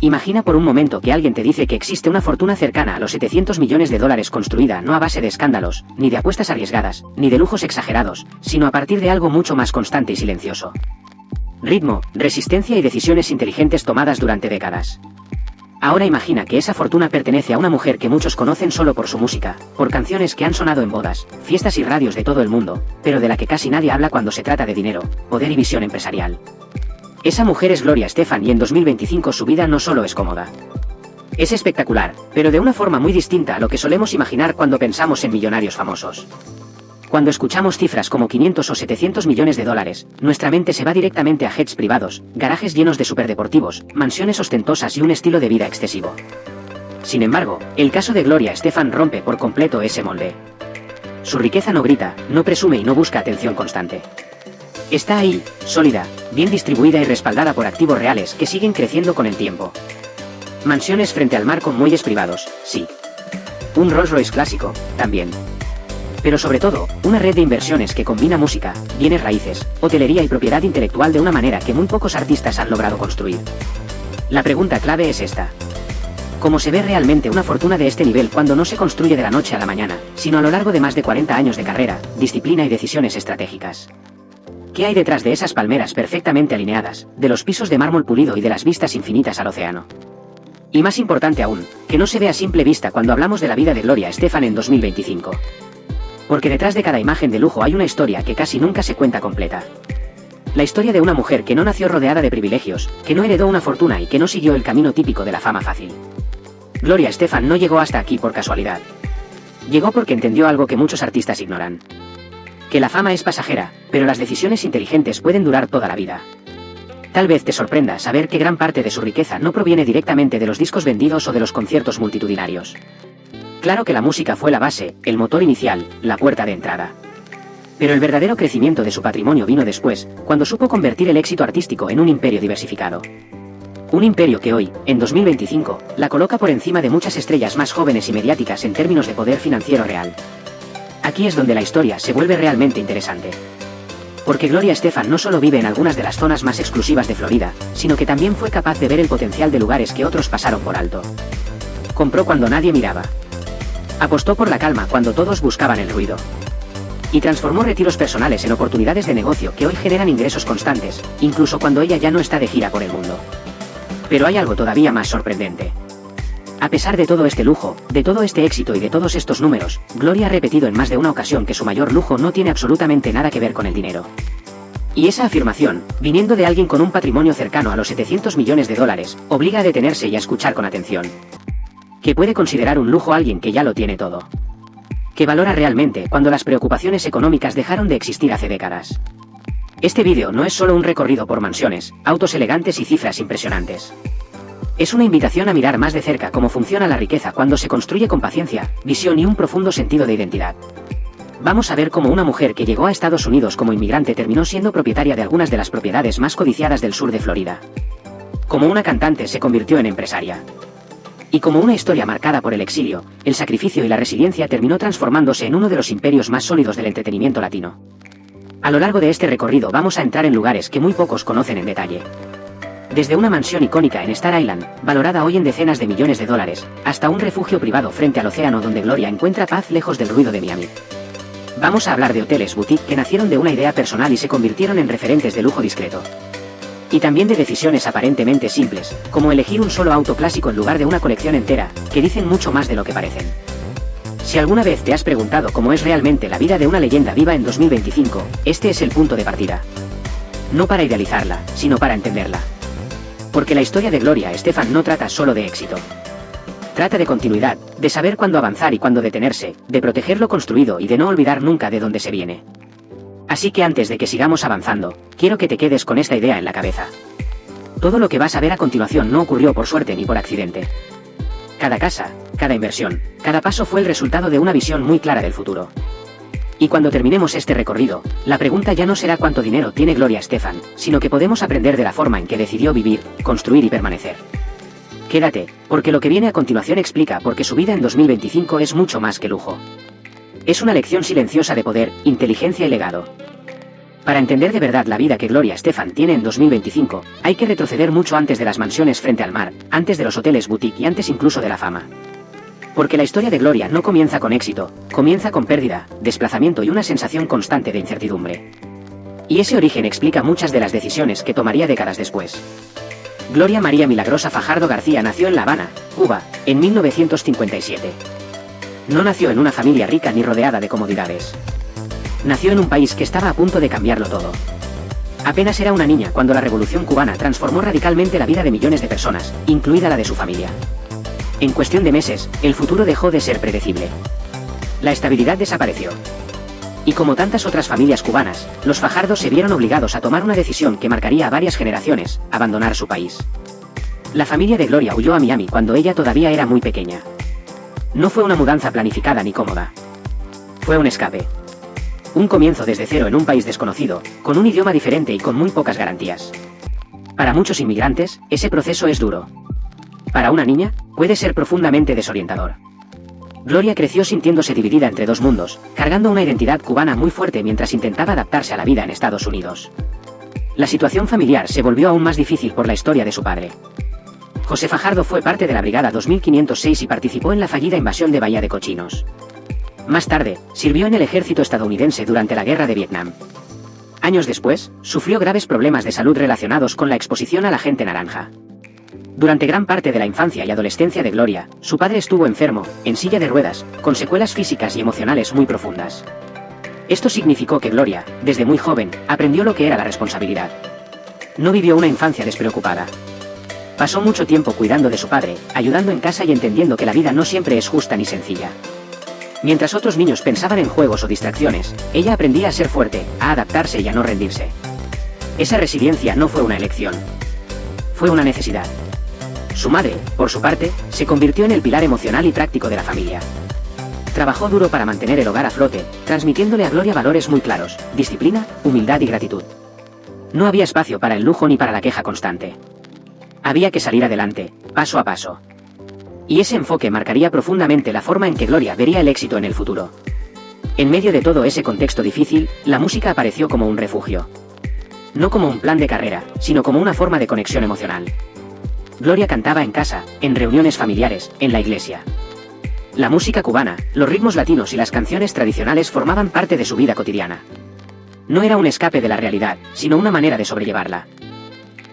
Imagina por un momento que alguien te dice que existe una fortuna cercana a los 700 millones de dólares construida no a base de escándalos, ni de apuestas arriesgadas, ni de lujos exagerados, sino a partir de algo mucho más constante y silencioso. Ritmo, resistencia y decisiones inteligentes tomadas durante décadas. Ahora imagina que esa fortuna pertenece a una mujer que muchos conocen solo por su música, por canciones que han sonado en bodas, fiestas y radios de todo el mundo, pero de la que casi nadie habla cuando se trata de dinero, poder y visión empresarial. Esa mujer es Gloria Estefan y en 2025 su vida no solo es cómoda. Es espectacular, pero de una forma muy distinta a lo que solemos imaginar cuando pensamos en millonarios famosos. Cuando escuchamos cifras como 500 o 700 millones de dólares, nuestra mente se va directamente a jets privados, garajes llenos de superdeportivos, mansiones ostentosas y un estilo de vida excesivo. Sin embargo, el caso de Gloria Estefan rompe por completo ese molde. Su riqueza no grita, no presume y no busca atención constante. Está ahí, sólida, bien distribuida y respaldada por activos reales que siguen creciendo con el tiempo. Mansiones frente al mar con muelles privados, sí. Un Rolls Royce clásico, también. Pero sobre todo, una red de inversiones que combina música, bienes raíces, hotelería y propiedad intelectual de una manera que muy pocos artistas han logrado construir. La pregunta clave es esta. ¿Cómo se ve realmente una fortuna de este nivel cuando no se construye de la noche a la mañana, sino a lo largo de más de 40 años de carrera, disciplina y decisiones estratégicas? ¿Qué hay detrás de esas palmeras perfectamente alineadas, de los pisos de mármol pulido y de las vistas infinitas al océano? Y más importante aún, que no se ve a simple vista cuando hablamos de la vida de Gloria Estefan en 2025. Porque detrás de cada imagen de lujo hay una historia que casi nunca se cuenta completa. La historia de una mujer que no nació rodeada de privilegios, que no heredó una fortuna y que no siguió el camino típico de la fama fácil. Gloria Estefan no llegó hasta aquí por casualidad. Llegó porque entendió algo que muchos artistas ignoran. Que la fama es pasajera, pero las decisiones inteligentes pueden durar toda la vida. Tal vez te sorprenda saber que gran parte de su riqueza no proviene directamente de los discos vendidos o de los conciertos multitudinarios. Claro que la música fue la base, el motor inicial, la puerta de entrada. Pero el verdadero crecimiento de su patrimonio vino después, cuando supo convertir el éxito artístico en un imperio diversificado. Un imperio que hoy, en 2025, la coloca por encima de muchas estrellas más jóvenes y mediáticas en términos de poder financiero real. Aquí es donde la historia se vuelve realmente interesante. Porque Gloria Estefan no solo vive en algunas de las zonas más exclusivas de Florida, sino que también fue capaz de ver el potencial de lugares que otros pasaron por alto. Compró cuando nadie miraba. Apostó por la calma cuando todos buscaban el ruido. Y transformó retiros personales en oportunidades de negocio que hoy generan ingresos constantes, incluso cuando ella ya no está de gira por el mundo. Pero hay algo todavía más sorprendente. A pesar de todo este lujo, de todo este éxito y de todos estos números, Gloria ha repetido en más de una ocasión que su mayor lujo no tiene absolutamente nada que ver con el dinero. Y esa afirmación, viniendo de alguien con un patrimonio cercano a los 700 millones de dólares, obliga a detenerse y a escuchar con atención. ¿Qué puede considerar un lujo alguien que ya lo tiene todo? ¿Qué valora realmente cuando las preocupaciones económicas dejaron de existir hace décadas? Este vídeo no es solo un recorrido por mansiones, autos elegantes y cifras impresionantes. Es una invitación a mirar más de cerca cómo funciona la riqueza cuando se construye con paciencia, visión y un profundo sentido de identidad. Vamos a ver cómo una mujer que llegó a Estados Unidos como inmigrante terminó siendo propietaria de algunas de las propiedades más codiciadas del sur de Florida. Como una cantante se convirtió en empresaria. Y como una historia marcada por el exilio, el sacrificio y la resiliencia terminó transformándose en uno de los imperios más sólidos del entretenimiento latino. A lo largo de este recorrido vamos a entrar en lugares que muy pocos conocen en detalle. Desde una mansión icónica en Star Island, valorada hoy en decenas de millones de dólares, hasta un refugio privado frente al océano donde Gloria encuentra paz lejos del ruido de Miami. Vamos a hablar de hoteles boutique que nacieron de una idea personal y se convirtieron en referentes de lujo discreto. Y también de decisiones aparentemente simples, como elegir un solo auto clásico en lugar de una colección entera, que dicen mucho más de lo que parecen. Si alguna vez te has preguntado cómo es realmente la vida de una leyenda viva en 2025, este es el punto de partida. No para idealizarla, sino para entenderla. Porque la historia de Gloria Estefan no trata solo de éxito. Trata de continuidad, de saber cuándo avanzar y cuándo detenerse, de proteger lo construido y de no olvidar nunca de dónde se viene. Así que antes de que sigamos avanzando, quiero que te quedes con esta idea en la cabeza. Todo lo que vas a ver a continuación no ocurrió por suerte ni por accidente. Cada casa, cada inversión, cada paso fue el resultado de una visión muy clara del futuro. Y cuando terminemos este recorrido, la pregunta ya no será cuánto dinero tiene Gloria Estefan, sino que podemos aprender de la forma en que decidió vivir, construir y permanecer. Quédate, porque lo que viene a continuación explica por qué su vida en 2025 es mucho más que lujo. Es una lección silenciosa de poder, inteligencia y legado. Para entender de verdad la vida que Gloria Estefan tiene en 2025, hay que retroceder mucho antes de las mansiones frente al mar, antes de los hoteles boutique y antes incluso de la fama. Porque la historia de Gloria no comienza con éxito, comienza con pérdida, desplazamiento y una sensación constante de incertidumbre. Y ese origen explica muchas de las decisiones que tomaría décadas después. Gloria María Milagrosa Fajardo García nació en La Habana, Cuba, en 1957. No nació en una familia rica ni rodeada de comodidades. Nació en un país que estaba a punto de cambiarlo todo. Apenas era una niña cuando la Revolución Cubana transformó radicalmente la vida de millones de personas, incluida la de su familia. En cuestión de meses, el futuro dejó de ser predecible. La estabilidad desapareció. Y como tantas otras familias cubanas, los Fajardo se vieron obligados a tomar una decisión que marcaría a varias generaciones: abandonar su país. La familia de Gloria huyó a Miami cuando ella todavía era muy pequeña. No fue una mudanza planificada ni cómoda. Fue un escape. Un comienzo desde cero en un país desconocido, con un idioma diferente y con muy pocas garantías. Para muchos inmigrantes, ese proceso es duro. Para una niña, puede ser profundamente desorientador. Gloria creció sintiéndose dividida entre dos mundos, cargando una identidad cubana muy fuerte mientras intentaba adaptarse a la vida en Estados Unidos. La situación familiar se volvió aún más difícil por la historia de su padre. José Fajardo fue parte de la Brigada 2506 y participó en la fallida invasión de Bahía de Cochinos. Más tarde, sirvió en el ejército estadounidense durante la Guerra de Vietnam. Años después, sufrió graves problemas de salud relacionados con la exposición a la gente naranja. Durante gran parte de la infancia y adolescencia de Gloria, su padre estuvo enfermo, en silla de ruedas, con secuelas físicas y emocionales muy profundas. Esto significó que Gloria, desde muy joven, aprendió lo que era la responsabilidad. No vivió una infancia despreocupada. Pasó mucho tiempo cuidando de su padre, ayudando en casa y entendiendo que la vida no siempre es justa ni sencilla. Mientras otros niños pensaban en juegos o distracciones, ella aprendía a ser fuerte, a adaptarse y a no rendirse. Esa resiliencia no fue una elección. Fue una necesidad. Su madre, por su parte, se convirtió en el pilar emocional y práctico de la familia. Trabajó duro para mantener el hogar a flote, transmitiéndole a Gloria valores muy claros: disciplina, humildad y gratitud. No había espacio para el lujo ni para la queja constante. Había que salir adelante, paso a paso. Y ese enfoque marcaría profundamente la forma en que Gloria vería el éxito en el futuro. En medio de todo ese contexto difícil, la música apareció como un refugio. No como un plan de carrera, sino como una forma de conexión emocional. Gloria cantaba en casa, en reuniones familiares, en la iglesia. La música cubana, los ritmos latinos y las canciones tradicionales formaban parte de su vida cotidiana. No era un escape de la realidad, sino una manera de sobrellevarla.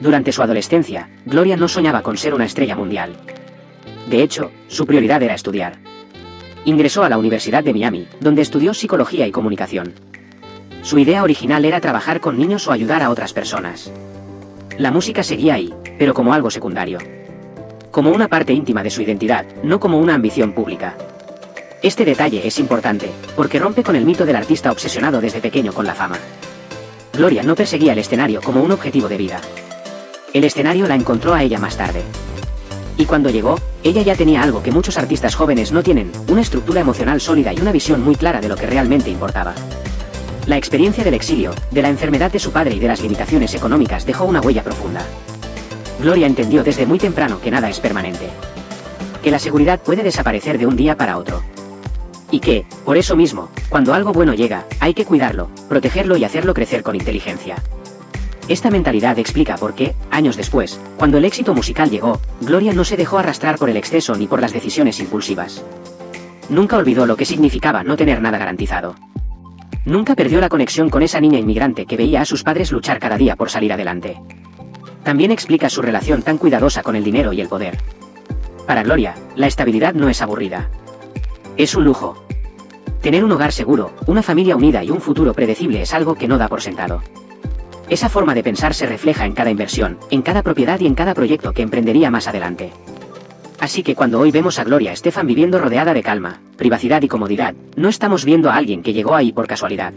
Durante su adolescencia, Gloria no soñaba con ser una estrella mundial. De hecho, su prioridad era estudiar. Ingresó a la Universidad de Miami, donde estudió psicología y comunicación. Su idea original era trabajar con niños o ayudar a otras personas. La música seguía ahí, pero como algo secundario. Como una parte íntima de su identidad, no como una ambición pública. Este detalle es importante, porque rompe con el mito del artista obsesionado desde pequeño con la fama. Gloria no perseguía el escenario como un objetivo de vida. El escenario la encontró a ella más tarde. Y cuando llegó, ella ya tenía algo que muchos artistas jóvenes no tienen: una estructura emocional sólida y una visión muy clara de lo que realmente importaba. La experiencia del exilio, de la enfermedad de su padre y de las limitaciones económicas dejó una huella profunda. Gloria entendió desde muy temprano que nada es permanente. Que la seguridad puede desaparecer de un día para otro. Y que, por eso mismo, cuando algo bueno llega, hay que cuidarlo, protegerlo y hacerlo crecer con inteligencia. Esta mentalidad explica por qué, años después, cuando el éxito musical llegó, Gloria no se dejó arrastrar por el exceso ni por las decisiones impulsivas. Nunca olvidó lo que significaba no tener nada garantizado. Nunca perdió la conexión con esa niña inmigrante que veía a sus padres luchar cada día por salir adelante. También explica su relación tan cuidadosa con el dinero y el poder. Para Gloria, la estabilidad no es aburrida. Es un lujo. Tener un hogar seguro, una familia unida y un futuro predecible es algo que no da por sentado. Esa forma de pensar se refleja en cada inversión, en cada propiedad y en cada proyecto que emprendería más adelante. Así que cuando hoy vemos a Gloria Estefan viviendo rodeada de calma, privacidad y comodidad, no estamos viendo a alguien que llegó ahí por casualidad.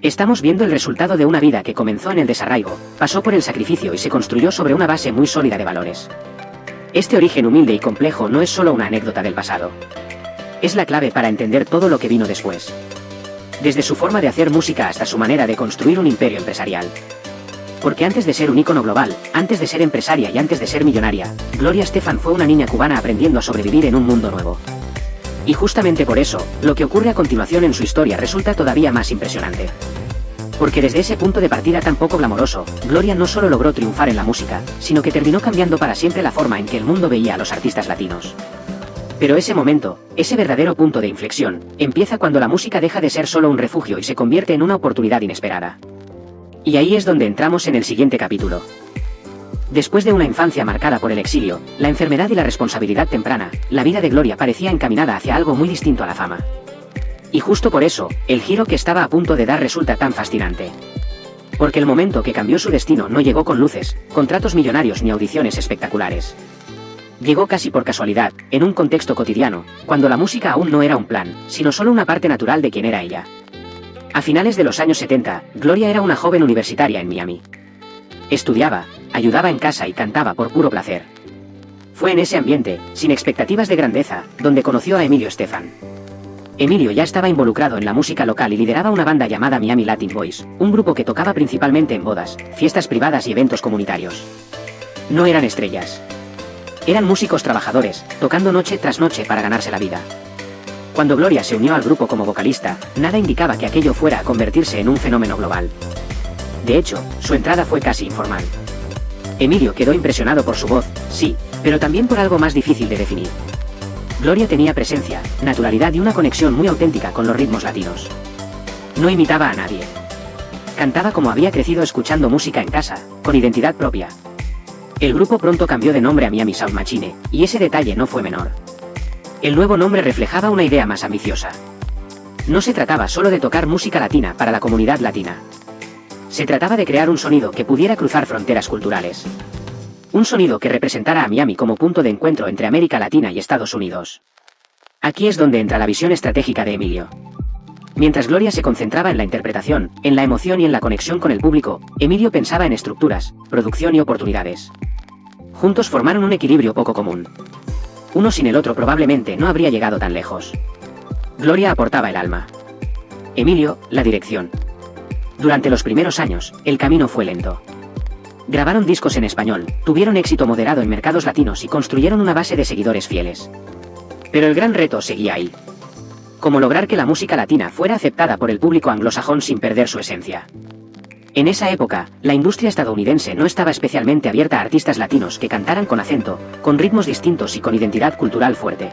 Estamos viendo el resultado de una vida que comenzó en el desarraigo, pasó por el sacrificio y se construyó sobre una base muy sólida de valores. Este origen humilde y complejo no es solo una anécdota del pasado. Es la clave para entender todo lo que vino después. Desde su forma de hacer música hasta su manera de construir un imperio empresarial. Porque antes de ser un ícono global, antes de ser empresaria y antes de ser millonaria, Gloria Estefan fue una niña cubana aprendiendo a sobrevivir en un mundo nuevo. Y justamente por eso, lo que ocurre a continuación en su historia resulta todavía más impresionante. Porque desde ese punto de partida tan poco glamoroso, Gloria no solo logró triunfar en la música, sino que terminó cambiando para siempre la forma en que el mundo veía a los artistas latinos. Pero ese momento, ese verdadero punto de inflexión, empieza cuando la música deja de ser solo un refugio y se convierte en una oportunidad inesperada. Y ahí es donde entramos en el siguiente capítulo. Después de una infancia marcada por el exilio, la enfermedad y la responsabilidad temprana, la vida de Gloria parecía encaminada hacia algo muy distinto a la fama. Y justo por eso, el giro que estaba a punto de dar resulta tan fascinante. Porque el momento que cambió su destino no llegó con luces, contratos millonarios ni audiciones espectaculares. Llegó casi por casualidad, en un contexto cotidiano, cuando la música aún no era un plan, sino solo una parte natural de quien era ella. A finales de los años 70, Gloria era una joven universitaria en Miami. Estudiaba, ayudaba en casa y cantaba por puro placer. Fue en ese ambiente, sin expectativas de grandeza, donde conoció a Emilio Estefan. Emilio ya estaba involucrado en la música local y lideraba una banda llamada Miami Latin Boys, un grupo que tocaba principalmente en bodas, fiestas privadas y eventos comunitarios. No eran estrellas. Eran músicos trabajadores, tocando noche tras noche para ganarse la vida. Cuando Gloria se unió al grupo como vocalista, nada indicaba que aquello fuera a convertirse en un fenómeno global. De hecho, su entrada fue casi informal. Emilio quedó impresionado por su voz, sí, pero también por algo más difícil de definir. Gloria tenía presencia, naturalidad y una conexión muy auténtica con los ritmos latinos. No imitaba a nadie. Cantaba como había crecido escuchando música en casa, con identidad propia. El grupo pronto cambió de nombre a Miami Sound Machine, y ese detalle no fue menor. El nuevo nombre reflejaba una idea más ambiciosa. No se trataba solo de tocar música latina para la comunidad latina. Se trataba de crear un sonido que pudiera cruzar fronteras culturales. Un sonido que representara a Miami como punto de encuentro entre América Latina y Estados Unidos. Aquí es donde entra la visión estratégica de Emilio. Mientras Gloria se concentraba en la interpretación, en la emoción y en la conexión con el público, Emilio pensaba en estructuras, producción y oportunidades. Juntos formaron un equilibrio poco común. Uno sin el otro probablemente no habría llegado tan lejos. Gloria aportaba el alma. Emilio, la dirección. Durante los primeros años, el camino fue lento. Grabaron discos en español, tuvieron éxito moderado en mercados latinos y construyeron una base de seguidores fieles. Pero el gran reto seguía ahí. Cómo lograr que la música latina fuera aceptada por el público anglosajón sin perder su esencia. En esa época, la industria estadounidense no estaba especialmente abierta a artistas latinos que cantaran con acento, con ritmos distintos y con identidad cultural fuerte.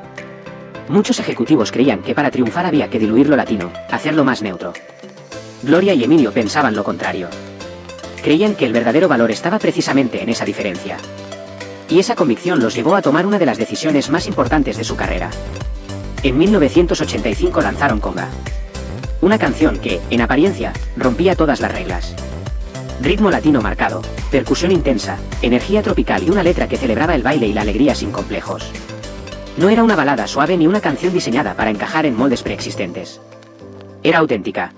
Muchos ejecutivos creían que para triunfar había que diluir lo latino, hacerlo más neutro. Gloria y Emilio pensaban lo contrario. Creían que el verdadero valor estaba precisamente en esa diferencia. Y esa convicción los llevó a tomar una de las decisiones más importantes de su carrera. En 1985 lanzaron Conga. Una canción que, en apariencia, rompía todas las reglas. Ritmo latino marcado, percusión intensa, energía tropical y una letra que celebraba el baile y la alegría sin complejos. No era una balada suave ni una canción diseñada para encajar en moldes preexistentes. Era auténtica.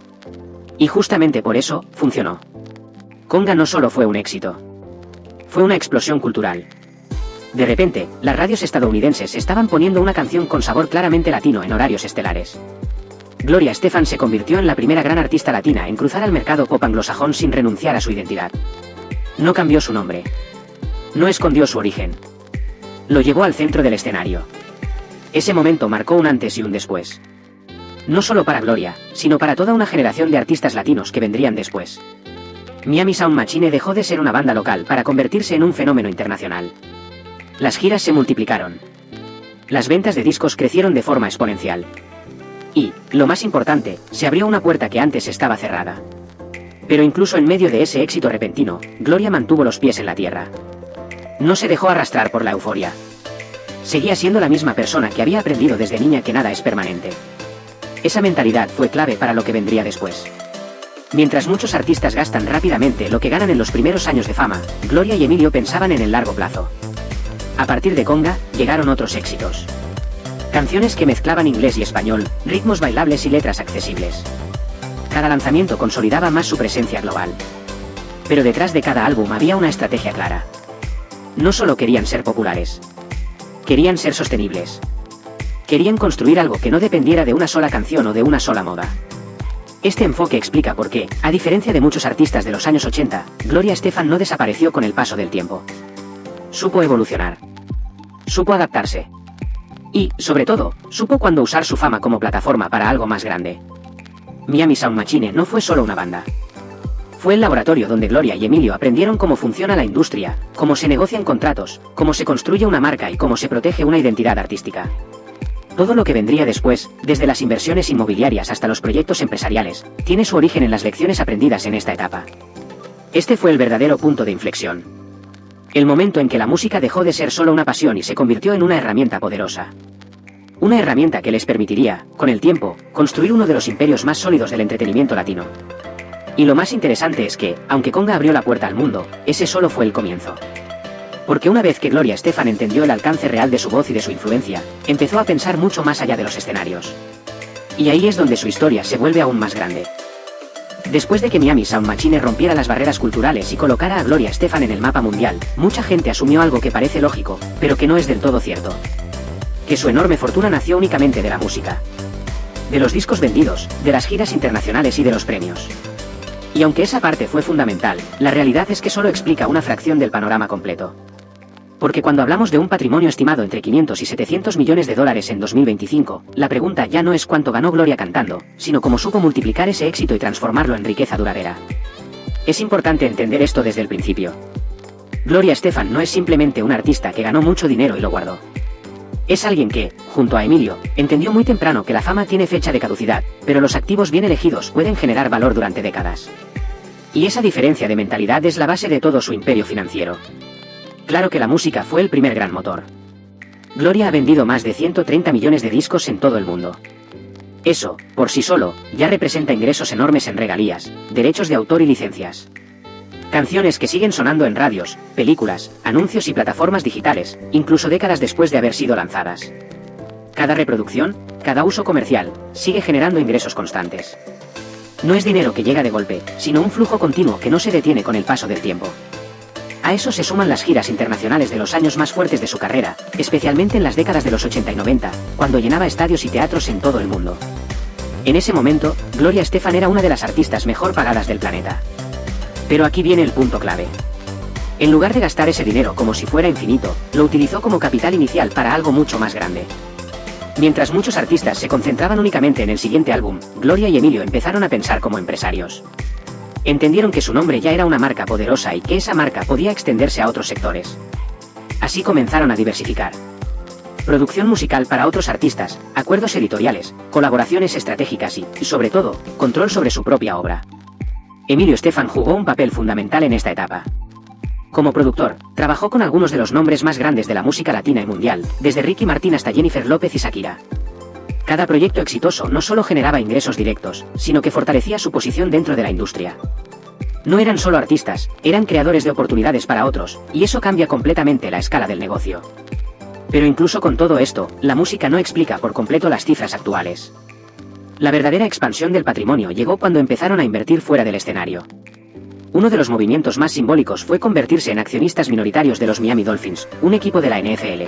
Y justamente por eso, funcionó. Conga no solo fue un éxito. Fue una explosión cultural. De repente, las radios estadounidenses estaban poniendo una canción con sabor claramente latino en horarios estelares. Gloria Estefan se convirtió en la primera gran artista latina en cruzar al mercado pop anglosajón sin renunciar a su identidad. No cambió su nombre. No escondió su origen. Lo llevó al centro del escenario. Ese momento marcó un antes y un después. No solo para Gloria, sino para toda una generación de artistas latinos que vendrían después. Miami Sound Machine dejó de ser una banda local para convertirse en un fenómeno internacional. Las giras se multiplicaron. Las ventas de discos crecieron de forma exponencial. Y, lo más importante, se abrió una puerta que antes estaba cerrada. Pero incluso en medio de ese éxito repentino, Gloria mantuvo los pies en la tierra. No se dejó arrastrar por la euforia. Seguía siendo la misma persona que había aprendido desde niña que nada es permanente. Esa mentalidad fue clave para lo que vendría después. Mientras muchos artistas gastan rápidamente lo que ganan en los primeros años de fama, Gloria y Emilio pensaban en el largo plazo. A partir de Conga, llegaron otros éxitos. Canciones que mezclaban inglés y español, ritmos bailables y letras accesibles. Cada lanzamiento consolidaba más su presencia global. Pero detrás de cada álbum había una estrategia clara. No solo querían ser populares. Querían ser sostenibles. Querían construir algo que no dependiera de una sola canción o de una sola moda. Este enfoque explica por qué, a diferencia de muchos artistas de los años 80, Gloria Estefan no desapareció con el paso del tiempo. Supo evolucionar. Supo adaptarse. Y, sobre todo, supo cuándo usar su fama como plataforma para algo más grande. Miami Sound Machine no fue solo una banda. Fue el laboratorio donde Gloria y Emilio aprendieron cómo funciona la industria, cómo se negocian contratos, cómo se construye una marca y cómo se protege una identidad artística. Todo lo que vendría después, desde las inversiones inmobiliarias hasta los proyectos empresariales, tiene su origen en las lecciones aprendidas en esta etapa. Este fue el verdadero punto de inflexión. El momento en que la música dejó de ser solo una pasión y se convirtió en una herramienta poderosa. Una herramienta que les permitiría, con el tiempo, construir uno de los imperios más sólidos del entretenimiento latino. Y lo más interesante es que, aunque Conga abrió la puerta al mundo, ese solo fue el comienzo. Porque una vez que Gloria Estefan entendió el alcance real de su voz y de su influencia, empezó a pensar mucho más allá de los escenarios. Y ahí es donde su historia se vuelve aún más grande. Después de que Miami Sound Machine rompiera las barreras culturales y colocara a Gloria Estefan en el mapa mundial, mucha gente asumió algo que parece lógico, pero que no es del todo cierto. Que su enorme fortuna nació únicamente de la música. De los discos vendidos, de las giras internacionales y de los premios. Y aunque esa parte fue fundamental, la realidad es que solo explica una fracción del panorama completo. Porque cuando hablamos de un patrimonio estimado entre 500 y 700 millones de dólares en 2025, la pregunta ya no es cuánto ganó Gloria cantando, sino cómo supo multiplicar ese éxito y transformarlo en riqueza duradera. Es importante entender esto desde el principio. Gloria Estefan no es simplemente un artista que ganó mucho dinero y lo guardó. Es alguien que, junto a Emilio, entendió muy temprano que la fama tiene fecha de caducidad, pero los activos bien elegidos pueden generar valor durante décadas. Y esa diferencia de mentalidad es la base de todo su imperio financiero. Claro que la música fue el primer gran motor. Gloria ha vendido más de 130 millones de discos en todo el mundo. Eso, por sí solo, ya representa ingresos enormes en regalías, derechos de autor y licencias. Canciones que siguen sonando en radios, películas, anuncios y plataformas digitales, incluso décadas después de haber sido lanzadas. Cada reproducción, cada uso comercial, sigue generando ingresos constantes. No es dinero que llega de golpe, sino un flujo continuo que no se detiene con el paso del tiempo. A eso se suman las giras internacionales de los años más fuertes de su carrera, especialmente en las décadas de los 80 y 90, cuando llenaba estadios y teatros en todo el mundo. En ese momento, Gloria Estefan era una de las artistas mejor pagadas del planeta. Pero aquí viene el punto clave. En lugar de gastar ese dinero como si fuera infinito, lo utilizó como capital inicial para algo mucho más grande. Mientras muchos artistas se concentraban únicamente en el siguiente álbum, Gloria y Emilio empezaron a pensar como empresarios. Entendieron que su nombre ya era una marca poderosa y que esa marca podía extenderse a otros sectores. Así comenzaron a diversificar. Producción musical para otros artistas, acuerdos editoriales, colaboraciones estratégicas y, sobre todo, control sobre su propia obra. Emilio Estefan jugó un papel fundamental en esta etapa. Como productor, trabajó con algunos de los nombres más grandes de la música latina y mundial, desde Ricky Martin hasta Jennifer López y Shakira. Cada proyecto exitoso no solo generaba ingresos directos, sino que fortalecía su posición dentro de la industria. No eran solo artistas, eran creadores de oportunidades para otros, y eso cambia completamente la escala del negocio. Pero incluso con todo esto, la música no explica por completo las cifras actuales. La verdadera expansión del patrimonio llegó cuando empezaron a invertir fuera del escenario. Uno de los movimientos más simbólicos fue convertirse en accionistas minoritarios de los Miami Dolphins, un equipo de la NFL.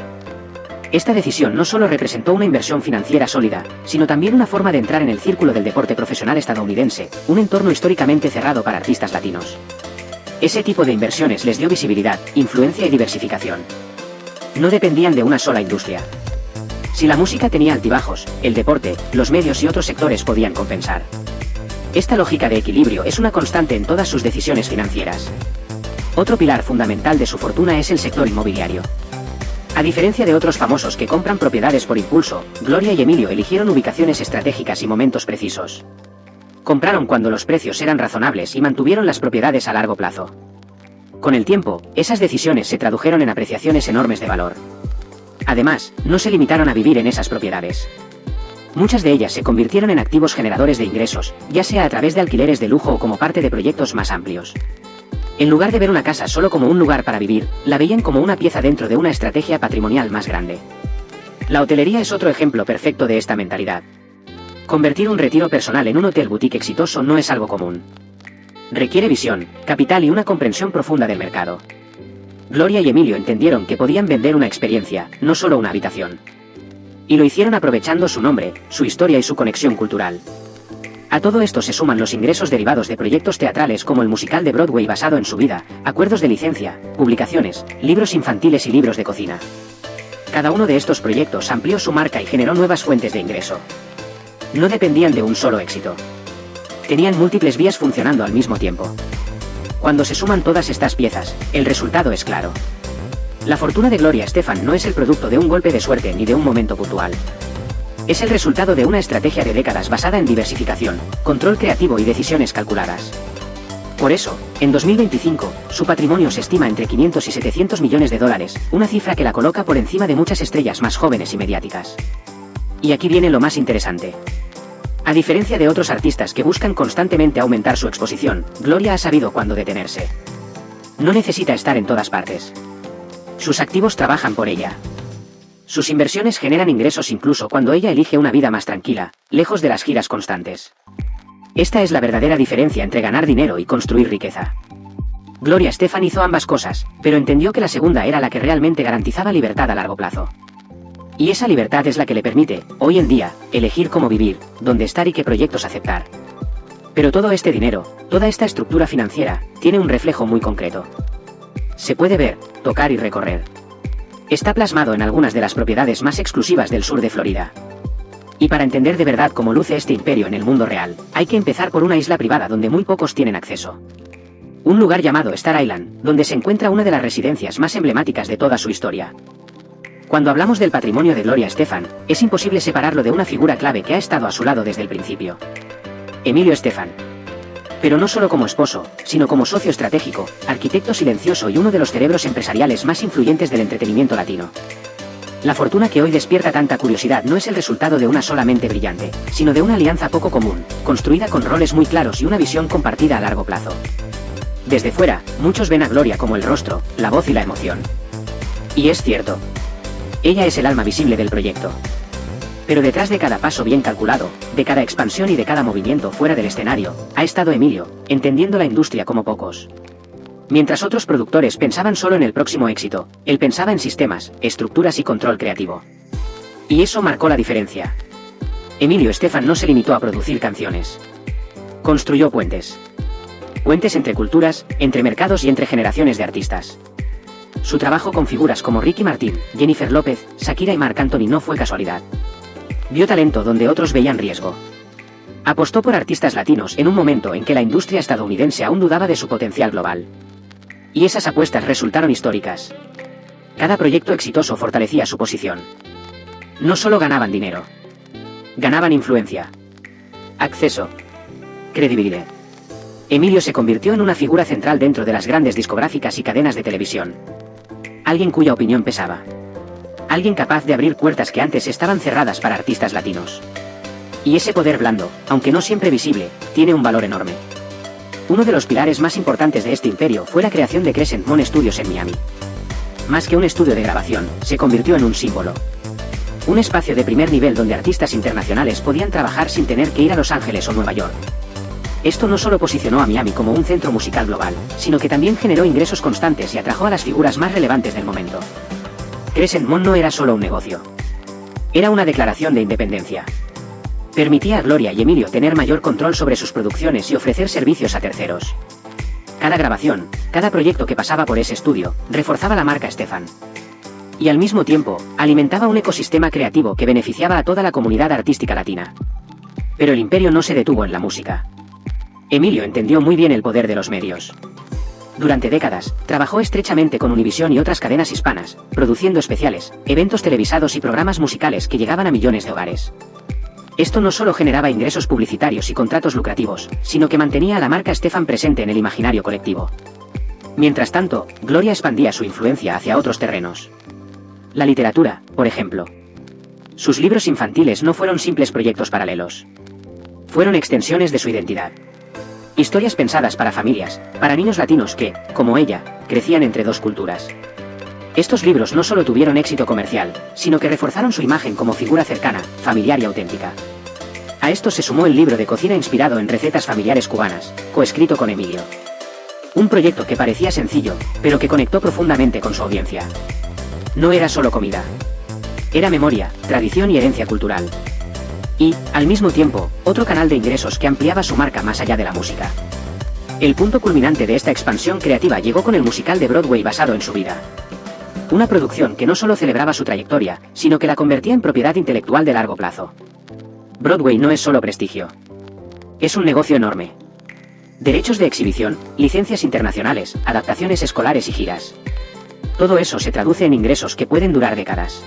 Esta decisión no solo representó una inversión financiera sólida, sino también una forma de entrar en el círculo del deporte profesional estadounidense, un entorno históricamente cerrado para artistas latinos. Ese tipo de inversiones les dio visibilidad, influencia y diversificación. No dependían de una sola industria. Si la música tenía altibajos, el deporte, los medios y otros sectores podían compensar. Esta lógica de equilibrio es una constante en todas sus decisiones financieras. Otro pilar fundamental de su fortuna es el sector inmobiliario. A diferencia de otros famosos que compran propiedades por impulso, Gloria y Emilio eligieron ubicaciones estratégicas y momentos precisos. Compraron cuando los precios eran razonables y mantuvieron las propiedades a largo plazo. Con el tiempo, esas decisiones se tradujeron en apreciaciones enormes de valor. Además, no se limitaron a vivir en esas propiedades. Muchas de ellas se convirtieron en activos generadores de ingresos, ya sea a través de alquileres de lujo o como parte de proyectos más amplios. En lugar de ver una casa solo como un lugar para vivir, la veían como una pieza dentro de una estrategia patrimonial más grande. La hotelería es otro ejemplo perfecto de esta mentalidad. Convertir un retiro personal en un hotel boutique exitoso no es algo común. Requiere visión, capital y una comprensión profunda del mercado. Gloria y Emilio entendieron que podían vender una experiencia, no solo una habitación. Y lo hicieron aprovechando su nombre, su historia y su conexión cultural. A todo esto se suman los ingresos derivados de proyectos teatrales como el musical de Broadway basado en su vida, acuerdos de licencia, publicaciones, libros infantiles y libros de cocina. Cada uno de estos proyectos amplió su marca y generó nuevas fuentes de ingreso. No dependían de un solo éxito. Tenían múltiples vías funcionando al mismo tiempo. Cuando se suman todas estas piezas, el resultado es claro. La fortuna de Gloria Estefan no es el producto de un golpe de suerte ni de un momento puntual. Es el resultado de una estrategia de décadas basada en diversificación, control creativo y decisiones calculadas. Por eso, en 2025, su patrimonio se estima entre 500 y 700 millones de dólares, una cifra que la coloca por encima de muchas estrellas más jóvenes y mediáticas. Y aquí viene lo más interesante. A diferencia de otros artistas que buscan constantemente aumentar su exposición, Gloria ha sabido cuándo detenerse. No necesita estar en todas partes. Sus activos trabajan por ella. Sus inversiones generan ingresos incluso cuando ella elige una vida más tranquila, lejos de las giras constantes. Esta es la verdadera diferencia entre ganar dinero y construir riqueza. Gloria Estefan hizo ambas cosas, pero entendió que la segunda era la que realmente garantizaba libertad a largo plazo. Y esa libertad es la que le permite, hoy en día, elegir cómo vivir, dónde estar y qué proyectos aceptar. Pero todo este dinero, toda esta estructura financiera, tiene un reflejo muy concreto. Se puede ver, tocar y recorrer. Está plasmado en algunas de las propiedades más exclusivas del sur de Florida. Y para entender de verdad cómo luce este imperio en el mundo real, hay que empezar por una isla privada donde muy pocos tienen acceso. Un lugar llamado Star Island, donde se encuentra una de las residencias más emblemáticas de toda su historia. Cuando hablamos del patrimonio de Gloria Estefan, es imposible separarlo de una figura clave que ha estado a su lado desde el principio. Emilio Estefan. Pero no solo como esposo, sino como socio estratégico, arquitecto silencioso y uno de los cerebros empresariales más influyentes del entretenimiento latino. La fortuna que hoy despierta tanta curiosidad no es el resultado de una sola mente brillante, sino de una alianza poco común, construida con roles muy claros y una visión compartida a largo plazo. Desde fuera, muchos ven a Gloria como el rostro, la voz y la emoción. Y es cierto. Ella es el alma visible del proyecto. Pero detrás de cada paso bien calculado, de cada expansión y de cada movimiento fuera del escenario, ha estado Emilio, entendiendo la industria como pocos. Mientras otros productores pensaban solo en el próximo éxito, él pensaba en sistemas, estructuras y control creativo. Y eso marcó la diferencia. Emilio Estefan no se limitó a producir canciones. Construyó puentes. Puentes entre culturas, entre mercados y entre generaciones de artistas. Su trabajo con figuras como Ricky Martin, Jennifer López, Shakira y Marc Anthony no fue casualidad. Vio talento donde otros veían riesgo. Apostó por artistas latinos en un momento en que la industria estadounidense aún dudaba de su potencial global. Y esas apuestas resultaron históricas. Cada proyecto exitoso fortalecía su posición. No solo ganaban dinero. Ganaban influencia. Acceso. Credibilidad. Emilio se convirtió en una figura central dentro de las grandes discográficas y cadenas de televisión. Alguien cuya opinión pesaba. Alguien capaz de abrir puertas que antes estaban cerradas para artistas latinos. Y ese poder blando, aunque no siempre visible, tiene un valor enorme. Uno de los pilares más importantes de este imperio fue la creación de Crescent Moon Studios en Miami. Más que un estudio de grabación, se convirtió en un símbolo. Un espacio de primer nivel donde artistas internacionales podían trabajar sin tener que ir a Los Ángeles o Nueva York. Esto no solo posicionó a Miami como un centro musical global, sino que también generó ingresos constantes y atrajo a las figuras más relevantes del momento. Crescent Moon no era solo un negocio. Era una declaración de independencia. Permitía a Gloria y Emilio tener mayor control sobre sus producciones y ofrecer servicios a terceros. Cada grabación, cada proyecto que pasaba por ese estudio, reforzaba la marca Estefan. Y al mismo tiempo, alimentaba un ecosistema creativo que beneficiaba a toda la comunidad artística latina. Pero el imperio no se detuvo en la música. Emilio entendió muy bien el poder de los medios. Durante décadas, trabajó estrechamente con Univision y otras cadenas hispanas, produciendo especiales, eventos televisados y programas musicales que llegaban a millones de hogares. Esto no solo generaba ingresos publicitarios y contratos lucrativos, sino que mantenía a la marca Estefan presente en el imaginario colectivo. Mientras tanto, Gloria expandía su influencia hacia otros terrenos. La literatura, por ejemplo. Sus libros infantiles no fueron simples proyectos paralelos. Fueron extensiones de su identidad. Historias pensadas para familias, para niños latinos que, como ella, crecían entre dos culturas. Estos libros no solo tuvieron éxito comercial, sino que reforzaron su imagen como figura cercana, familiar y auténtica. A esto se sumó el libro de cocina inspirado en recetas familiares cubanas, coescrito con Emilio. Un proyecto que parecía sencillo, pero que conectó profundamente con su audiencia. No era solo comida. Era memoria, tradición y herencia cultural. Y, al mismo tiempo, otro canal de ingresos que ampliaba su marca más allá de la música. El punto culminante de esta expansión creativa llegó con el musical de Broadway basado en su vida. Una producción que no solo celebraba su trayectoria, sino que la convertía en propiedad intelectual de largo plazo. Broadway no es solo prestigio. Es un negocio enorme. Derechos de exhibición, licencias internacionales, adaptaciones escolares y giras. Todo eso se traduce en ingresos que pueden durar décadas.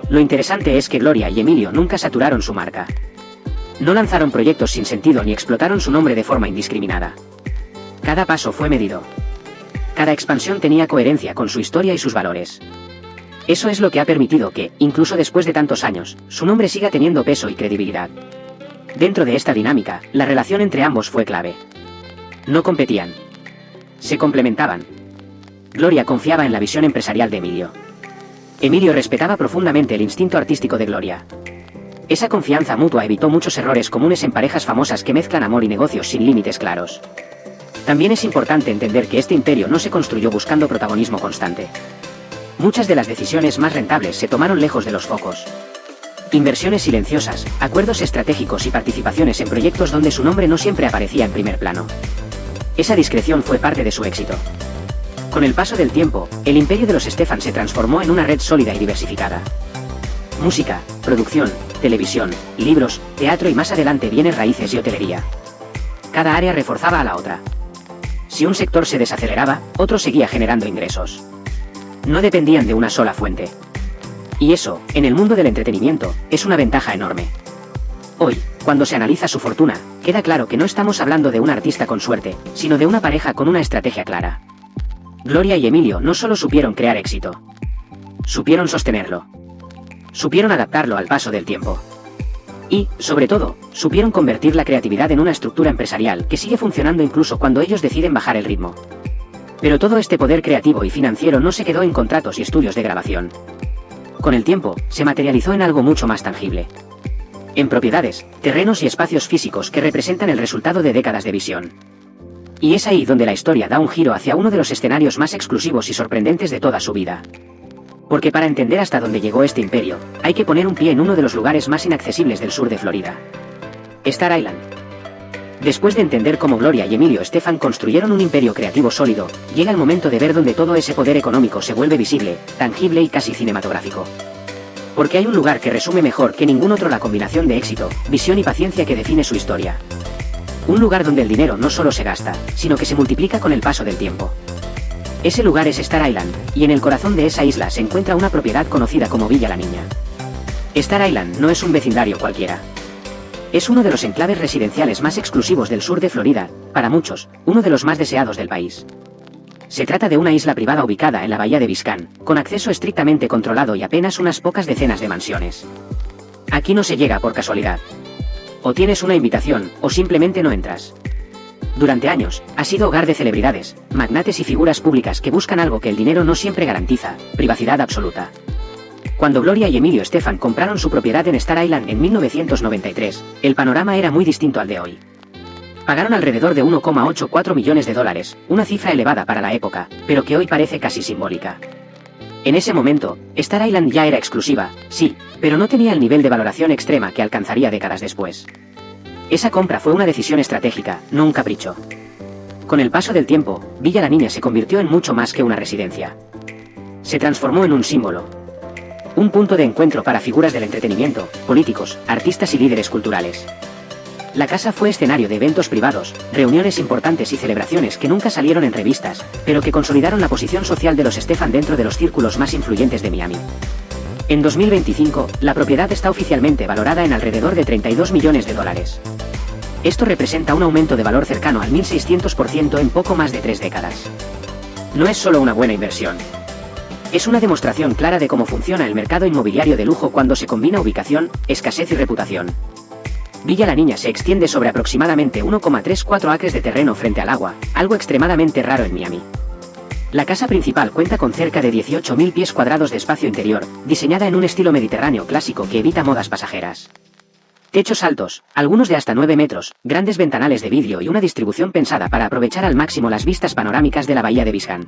Lo interesante es que Gloria y Emilio nunca saturaron su marca. No lanzaron proyectos sin sentido ni explotaron su nombre de forma indiscriminada. Cada paso fue medido. Cada expansión tenía coherencia con su historia y sus valores. Eso es lo que ha permitido que, incluso después de tantos años, su nombre siga teniendo peso y credibilidad. Dentro de esta dinámica, la relación entre ambos fue clave. No competían. Se complementaban. Gloria confiaba en la visión empresarial de Emilio. Emilio respetaba profundamente el instinto artístico de Gloria. Esa confianza mutua evitó muchos errores comunes en parejas famosas que mezclan amor y negocios sin límites claros. También es importante entender que este imperio no se construyó buscando protagonismo constante. Muchas de las decisiones más rentables se tomaron lejos de los focos. Inversiones silenciosas, acuerdos estratégicos y participaciones en proyectos donde su nombre no siempre aparecía en primer plano. Esa discreción fue parte de su éxito. Con el paso del tiempo, el imperio de los Stefan se transformó en una red sólida y diversificada. Música, producción, televisión, libros, teatro y más adelante bienes raíces y hotelería. Cada área reforzaba a la otra. Si un sector se desaceleraba, otro seguía generando ingresos. No dependían de una sola fuente. Y eso, en el mundo del entretenimiento, es una ventaja enorme. Hoy, cuando se analiza su fortuna, queda claro que no estamos hablando de un artista con suerte, sino de una pareja con una estrategia clara. Gloria y Emilio no solo supieron crear éxito. Supieron sostenerlo. Supieron adaptarlo al paso del tiempo. Y, sobre todo, supieron convertir la creatividad en una estructura empresarial que sigue funcionando incluso cuando ellos deciden bajar el ritmo. Pero todo este poder creativo y financiero no se quedó en contratos y estudios de grabación. Con el tiempo, se materializó en algo mucho más tangible. En propiedades, terrenos y espacios físicos que representan el resultado de décadas de visión. Y es ahí donde la historia da un giro hacia uno de los escenarios más exclusivos y sorprendentes de toda su vida. Porque para entender hasta dónde llegó este imperio, hay que poner un pie en uno de los lugares más inaccesibles del sur de Florida. Star Island. Después de entender cómo Gloria y Emilio Stefan construyeron un imperio creativo sólido, llega el momento de ver dónde todo ese poder económico se vuelve visible, tangible y casi cinematográfico. Porque hay un lugar que resume mejor que ningún otro la combinación de éxito, visión y paciencia que define su historia. Un lugar donde el dinero no solo se gasta, sino que se multiplica con el paso del tiempo. Ese lugar es Star Island, y en el corazón de esa isla se encuentra una propiedad conocida como Villa La Niña. Star Island no es un vecindario cualquiera. Es uno de los enclaves residenciales más exclusivos del sur de Florida, para muchos, uno de los más deseados del país. Se trata de una isla privada ubicada en la bahía de Biscayne, con acceso estrictamente controlado y apenas unas pocas decenas de mansiones. Aquí no se llega por casualidad. O tienes una invitación, o simplemente no entras. Durante años, ha sido hogar de celebridades, magnates y figuras públicas que buscan algo que el dinero no siempre garantiza, privacidad absoluta. Cuando Gloria y Emilio Stefan compraron su propiedad en Star Island en 1993, el panorama era muy distinto al de hoy. Pagaron alrededor de $1,84 millones, una cifra elevada para la época, pero que hoy parece casi simbólica. En ese momento, Star Island ya era exclusiva, sí, pero no tenía el nivel de valoración extrema que alcanzaría décadas después. Esa compra fue una decisión estratégica, no un capricho. Con el paso del tiempo, Villa La Niña se convirtió en mucho más que una residencia. Se transformó en un símbolo. Un punto de encuentro para figuras del entretenimiento, políticos, artistas y líderes culturales. La casa fue escenario de eventos privados, reuniones importantes y celebraciones que nunca salieron en revistas, pero que consolidaron la posición social de los Stefan dentro de los círculos más influyentes de Miami. En 2025, la propiedad está oficialmente valorada en alrededor de $32 millones. Esto representa un aumento de valor cercano al 1600% en poco más de 3 décadas. No es solo una buena inversión. Es una demostración clara de cómo funciona el mercado inmobiliario de lujo cuando se combina ubicación, escasez y reputación. Villa La Niña se extiende sobre aproximadamente 1,34 acres de terreno frente al agua, algo extremadamente raro en Miami. La casa principal cuenta con cerca de 18.000 pies cuadrados de espacio interior, diseñada en un estilo mediterráneo clásico que evita modas pasajeras. Techos altos, algunos de hasta 9 metros, grandes ventanales de vidrio y una distribución pensada para aprovechar al máximo las vistas panorámicas de la bahía de Biscayne.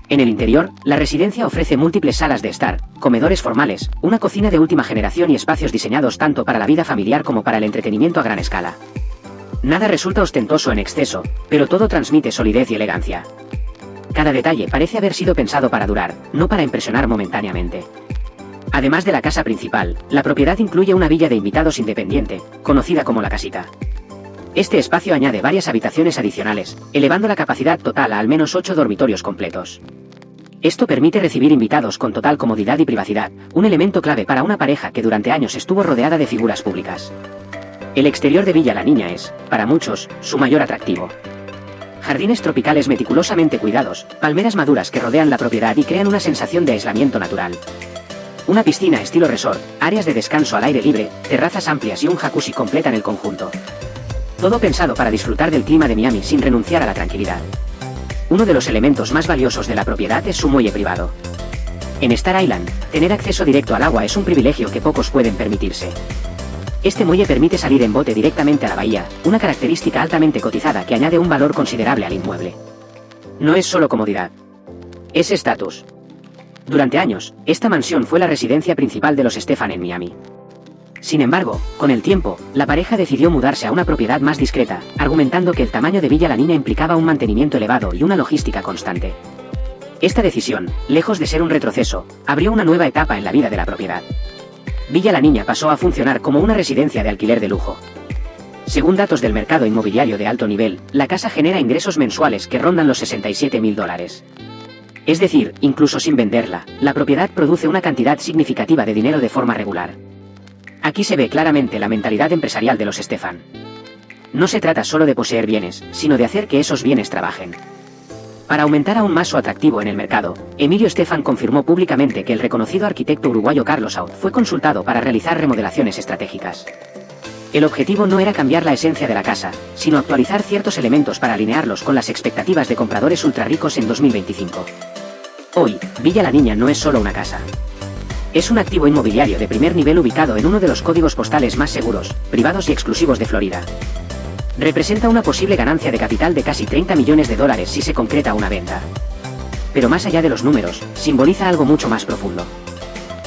En el interior, la residencia ofrece múltiples salas de estar, comedores formales, una cocina de última generación y espacios diseñados tanto para la vida familiar como para el entretenimiento a gran escala. Nada resulta ostentoso en exceso, pero todo transmite solidez y elegancia. Cada detalle parece haber sido pensado para durar, no para impresionar momentáneamente. Además de la casa principal, la propiedad incluye una villa de invitados independiente, conocida como La Casita. Este espacio añade varias habitaciones adicionales, elevando la capacidad total a al menos 8 dormitorios completos. Esto permite recibir invitados con total comodidad y privacidad, un elemento clave para una pareja que durante años estuvo rodeada de figuras públicas. El exterior de Villa La Niña es, para muchos, su mayor atractivo. Jardines tropicales meticulosamente cuidados, palmeras maduras que rodean la propiedad y crean una sensación de aislamiento natural. Una piscina estilo resort, áreas de descanso al aire libre, terrazas amplias y un jacuzzi completan el conjunto. Todo pensado para disfrutar del clima de Miami sin renunciar a la tranquilidad. Uno de los elementos más valiosos de la propiedad es su muelle privado. En Star Island, tener acceso directo al agua es un privilegio que pocos pueden permitirse. Este muelle permite salir en bote directamente a la bahía, una característica altamente cotizada que añade un valor considerable al inmueble. No es solo comodidad. Es estatus. Durante años, esta mansión fue la residencia principal de los Stefan en Miami. Sin embargo, con el tiempo, la pareja decidió mudarse a una propiedad más discreta, argumentando que el tamaño de Villa La Niña implicaba un mantenimiento elevado y una logística constante. Esta decisión, lejos de ser un retroceso, abrió una nueva etapa en la vida de la propiedad. Villa La Niña pasó a funcionar como una residencia de alquiler de lujo. Según datos del mercado inmobiliario de alto nivel, la casa genera ingresos mensuales que rondan los $67.000. Es decir, incluso sin venderla, la propiedad produce una cantidad significativa de dinero de forma regular. Aquí se ve claramente la mentalidad empresarial de los Stefan. No se trata solo de poseer bienes, sino de hacer que esos bienes trabajen. Para aumentar aún más su atractivo en el mercado, Emilio Stefan confirmó públicamente que el reconocido arquitecto uruguayo Carlos Saud fue consultado para realizar remodelaciones estratégicas. El objetivo no era cambiar la esencia de la casa, sino actualizar ciertos elementos para alinearlos con las expectativas de compradores ultrarricos en 2025. Hoy, Villa La Niña no es solo una casa. Es un activo inmobiliario de primer nivel ubicado en uno de los códigos postales más seguros, privados y exclusivos de Florida. Representa una posible ganancia de capital de casi $30 millones si se concreta una venta. Pero más allá de los números, simboliza algo mucho más profundo.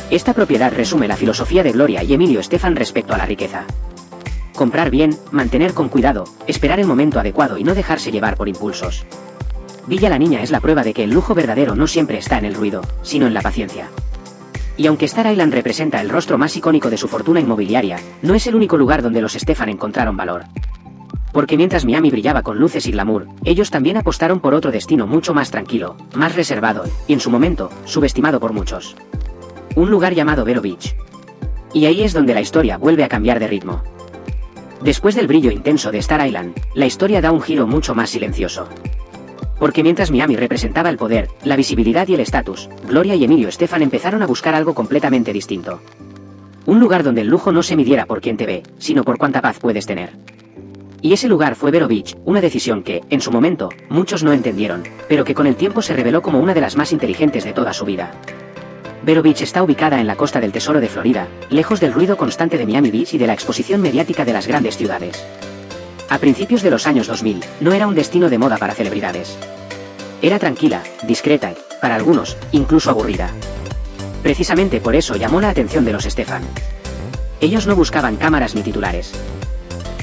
Esta propiedad resume la filosofía de Gloria y Emilio Stefan respecto a la riqueza. Comprar bien, mantener con cuidado, esperar el momento adecuado y no dejarse llevar por impulsos. Villa La Niña es la prueba de que el lujo verdadero no siempre está en el ruido, sino en la paciencia. Y aunque Star Island representa el rostro más icónico de su fortuna inmobiliaria, no es el único lugar donde los Stefan encontraron valor. Porque mientras Miami brillaba con luces y glamour, ellos también apostaron por otro destino mucho más tranquilo, más reservado, y en su momento, subestimado por muchos. Un lugar llamado Vero Beach. Y ahí es donde la historia vuelve a cambiar de ritmo. Después del brillo intenso de Star Island, la historia da un giro mucho más silencioso. Porque mientras Miami representaba el poder, la visibilidad y el estatus, Gloria y Emilio Stefan empezaron a buscar algo completamente distinto. Un lugar donde el lujo no se midiera por quién te ve, sino por cuánta paz puedes tener. Y ese lugar fue Vero Beach, una decisión que, en su momento, muchos no entendieron, pero que con el tiempo se reveló como una de las más inteligentes de toda su vida. Vero Beach está ubicada en la costa del Tesoro de Florida, lejos del ruido constante de Miami Beach y de la exposición mediática de las grandes ciudades. A principios de los años 2000, no era un destino de moda para celebridades. Era tranquila, discreta y, para algunos, incluso aburrida. Precisamente por eso llamó la atención de los Stefan. Ellos no buscaban cámaras ni titulares.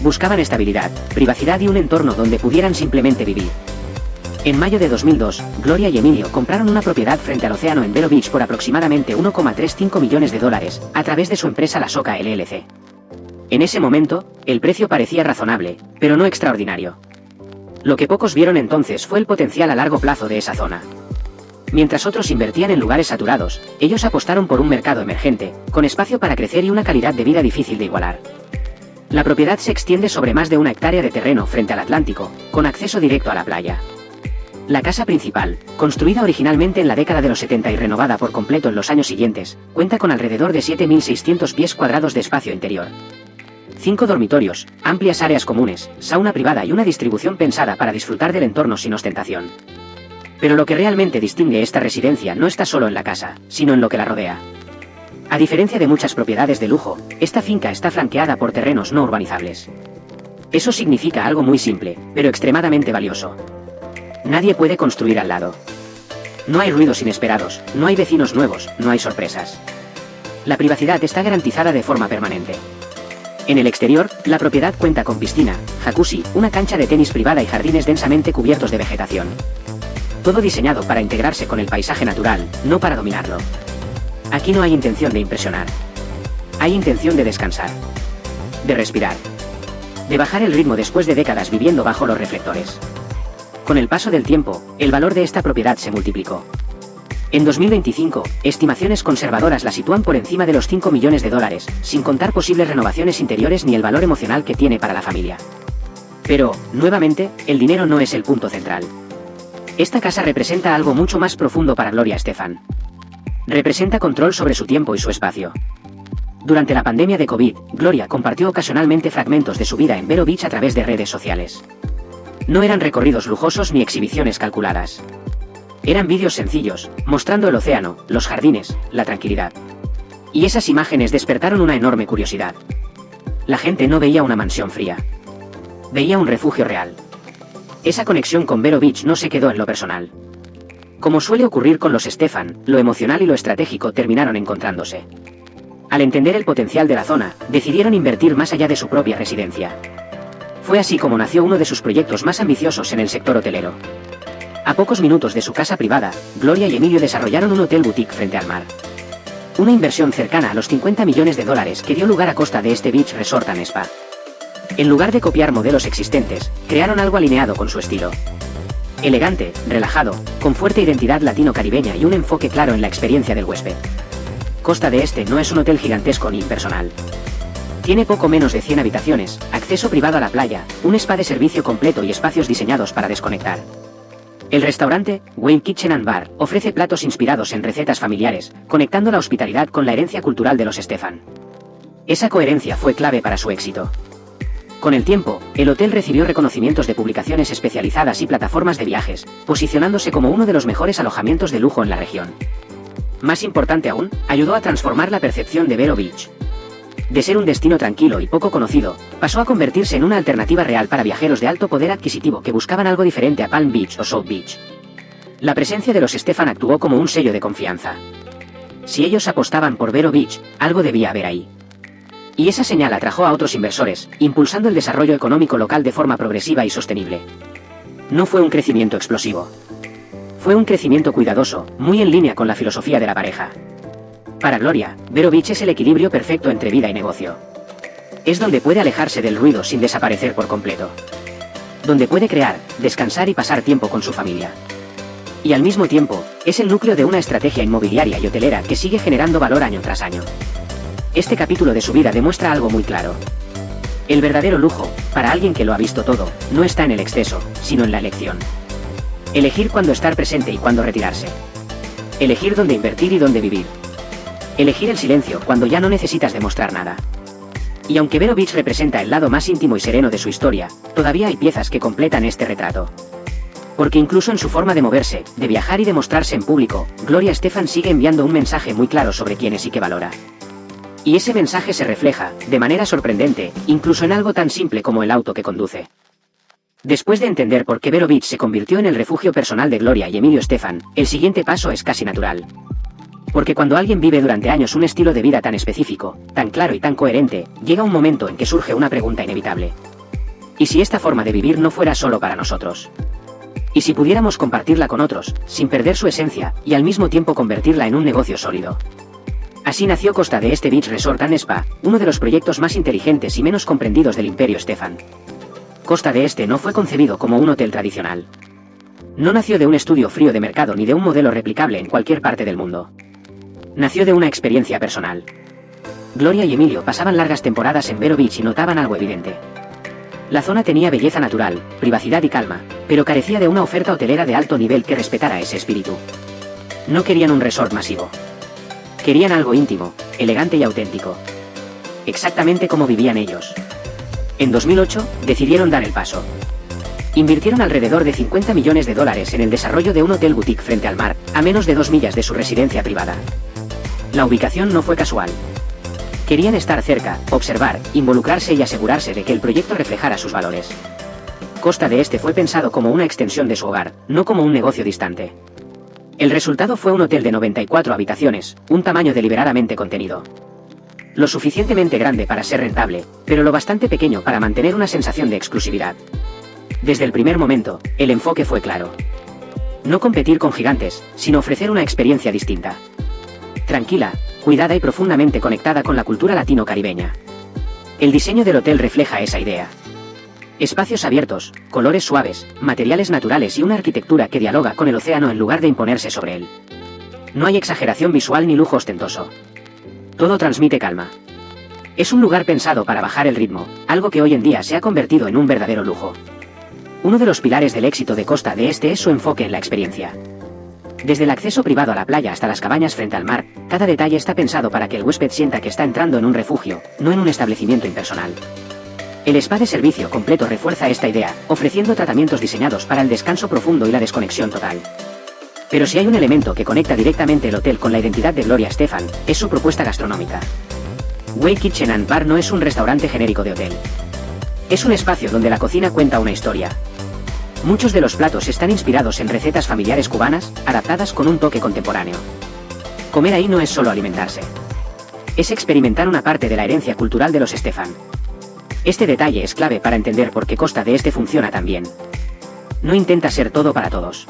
Buscaban estabilidad, privacidad y un entorno donde pudieran simplemente vivir. En mayo de 2002, Gloria y Emilio compraron una propiedad frente al océano en Vero Beach por aproximadamente $1,35 millones a través de su empresa La Soca LLC. En ese momento, el precio parecía razonable, pero no extraordinario. Lo que pocos vieron entonces fue el potencial a largo plazo de esa zona. Mientras otros invertían en lugares saturados, ellos apostaron por un mercado emergente, con espacio para crecer y una calidad de vida difícil de igualar. La propiedad se extiende sobre más de 1 hectárea de terreno frente al Atlántico, con acceso directo a la playa. La casa principal, construida originalmente en la década de los 70 y renovada por completo en los años siguientes, cuenta con alrededor de 7.600 pies cuadrados de espacio interior. 5 dormitorios, amplias áreas comunes, sauna privada y una distribución pensada para disfrutar del entorno sin ostentación. Pero lo que realmente distingue esta residencia no está solo en la casa, sino en lo que la rodea. A diferencia de muchas propiedades de lujo, esta finca está flanqueada por terrenos no urbanizables. Eso significa algo muy simple, pero extremadamente valioso. Nadie puede construir al lado. No hay ruidos inesperados, no hay vecinos nuevos, no hay sorpresas. La privacidad está garantizada de forma permanente. En el exterior, la propiedad cuenta con piscina, jacuzzi, una cancha de tenis privada y jardines densamente cubiertos de vegetación. Todo diseñado para integrarse con el paisaje natural, no para dominarlo. Aquí no hay intención de impresionar. Hay intención de descansar. De respirar. de bajar el ritmo después de décadas viviendo bajo los reflectores. Con el paso del tiempo, el valor de esta propiedad se multiplicó. En 2025, estimaciones conservadoras la sitúan por encima de los 5 millones de dólares, sin contar posibles renovaciones interiores ni el valor emocional que tiene para la familia. Pero, nuevamente, el dinero no es el punto central. Esta casa representa algo mucho más profundo para Gloria Estefan. Representa control sobre su tiempo y su espacio. Durante la pandemia de COVID, Gloria compartió ocasionalmente fragmentos de su vida en Vero Beach a través de redes sociales. No eran recorridos lujosos ni exhibiciones calculadas. Eran vídeos sencillos, mostrando el océano, los jardines, la tranquilidad. Y esas imágenes despertaron una enorme curiosidad. La gente no veía una mansión fría. Veía un refugio real. Esa conexión con Vero Beach no se quedó en lo personal. Como suele ocurrir con los Estefan, lo emocional y lo estratégico terminaron encontrándose. Al entender el potencial de la zona, decidieron invertir más allá de su propia residencia. Fue así como nació uno de sus proyectos más ambiciosos en el sector hotelero. A pocos minutos de su casa privada, Gloria y Emilio desarrollaron un hotel boutique frente al mar. Una inversión cercana a los 50 millones de dólares que dio lugar a costa de este Beach Resort and Spa. En lugar de copiar modelos existentes, crearon algo alineado con su estilo. Elegante, relajado, con fuerte identidad latino-caribeña y un enfoque claro en la experiencia del huésped. Costa de Este no es un hotel gigantesco ni impersonal. Tiene poco menos de 100 habitaciones, acceso privado a la playa, un spa de servicio completo y espacios diseñados para desconectar. El restaurante, Wayne Kitchen and Bar, ofrece platos inspirados en recetas familiares, conectando la hospitalidad con la herencia cultural de los Estefan. Esa coherencia fue clave para su éxito. Con el tiempo, el hotel recibió reconocimientos de publicaciones especializadas y plataformas de viajes, posicionándose como uno de los mejores alojamientos de lujo en la región. Más importante aún, ayudó a transformar la percepción de Vero Beach. De ser un destino tranquilo y poco conocido, pasó a convertirse en una alternativa real para viajeros de alto poder adquisitivo que buscaban algo diferente a Palm Beach o South Beach. La presencia de los Estefan actuó como un sello de confianza. Si ellos apostaban por Vero Beach, algo debía haber ahí. Y esa señal atrajo a otros inversores, impulsando el desarrollo económico local de forma progresiva y sostenible. No fue un crecimiento explosivo. Fue un crecimiento cuidadoso, muy en línea con la filosofía de la pareja. Para Gloria, Vero Beach es el equilibrio perfecto entre vida y negocio. Es donde puede alejarse del ruido sin desaparecer por completo. Donde puede crear, descansar y pasar tiempo con su familia. Y al mismo tiempo, es el núcleo de una estrategia inmobiliaria y hotelera que sigue generando valor año tras año. Este capítulo de su vida demuestra algo muy claro. El verdadero lujo, para alguien que lo ha visto todo, no está en el exceso, sino en la elección. Elegir cuándo estar presente y cuándo retirarse. Elegir dónde invertir y dónde vivir. Elegir el silencio cuando ya no necesitas demostrar nada. Y aunque Vero Beach representa el lado más íntimo y sereno de su historia, todavía hay piezas que completan este retrato. Porque incluso en su forma de moverse, de viajar y de mostrarse en público, Gloria Estefan sigue enviando un mensaje muy claro sobre quién es y qué valora. Y ese mensaje se refleja, de manera sorprendente, incluso en algo tan simple como el auto que conduce. Después de entender por qué Vero Beach se convirtió en el refugio personal de Gloria y Emilio Estefan, el siguiente paso es casi natural. Porque cuando alguien vive durante años un estilo de vida tan específico, tan claro y tan coherente, llega un momento en que surge una pregunta inevitable. ¿Y si esta forma de vivir no fuera solo para nosotros? ¿Y si pudiéramos compartirla con otros, sin perder su esencia, y al mismo tiempo convertirla en un negocio sólido? Así nació Costa de Este Beach Resort and Spa, uno de los proyectos más inteligentes y menos comprendidos del Imperio Estefan. Costa de Este no fue concebido como un hotel tradicional. No nació de un estudio frío de mercado ni de un modelo replicable en cualquier parte del mundo. Nació de una experiencia personal. Gloria y Emilio pasaban largas temporadas en Vero Beach y notaban algo evidente. La zona tenía belleza natural, privacidad y calma, pero carecía de una oferta hotelera de alto nivel que respetara ese espíritu. No querían un resort masivo. Querían algo íntimo, elegante y auténtico. Exactamente como vivían ellos. En 2008, decidieron dar el paso. Invirtieron alrededor de 50 millones de dólares en el desarrollo de un hotel boutique frente al mar, a menos de 2 millas de su residencia privada. La ubicación no fue casual. Querían estar cerca, observar, involucrarse y asegurarse de que el proyecto reflejara sus valores. Costa de Este fue pensado como una extensión de su hogar, no como un negocio distante. El resultado fue un hotel de 94 habitaciones, un tamaño deliberadamente contenido. Lo suficientemente grande para ser rentable, pero lo bastante pequeño para mantener una sensación de exclusividad. Desde el primer momento, el enfoque fue claro. No competir con gigantes, sino ofrecer una experiencia distinta. Tranquila, cuidada y profundamente conectada con la cultura latino-caribeña. El diseño del hotel refleja esa idea. Espacios abiertos, colores suaves, materiales naturales y una arquitectura que dialoga con el océano en lugar de imponerse sobre él. No hay exageración visual ni lujo ostentoso. Todo transmite calma. Es un lugar pensado para bajar el ritmo, algo que hoy en día se ha convertido en un verdadero lujo. Uno de los pilares del éxito de Costa de Este es su enfoque en la experiencia. Desde el acceso privado a la playa hasta las cabañas frente al mar, cada detalle está pensado para que el huésped sienta que está entrando en un refugio, no en un establecimiento impersonal. El spa de servicio completo refuerza esta idea, ofreciendo tratamientos diseñados para el descanso profundo y la desconexión total. Pero si hay un elemento que conecta directamente el hotel con la identidad de Gloria Estefan, es su propuesta gastronómica. Way Kitchen and Bar no es un restaurante genérico de hotel. Es un espacio donde la cocina cuenta una historia. Muchos de los platos están inspirados en recetas familiares cubanas, adaptadas con un toque contemporáneo. Comer ahí no es solo alimentarse. Es experimentar una parte de la herencia cultural de los Estefan. Este detalle es clave para entender por qué Costa de Este funciona tan bien. No intenta ser todo para todos.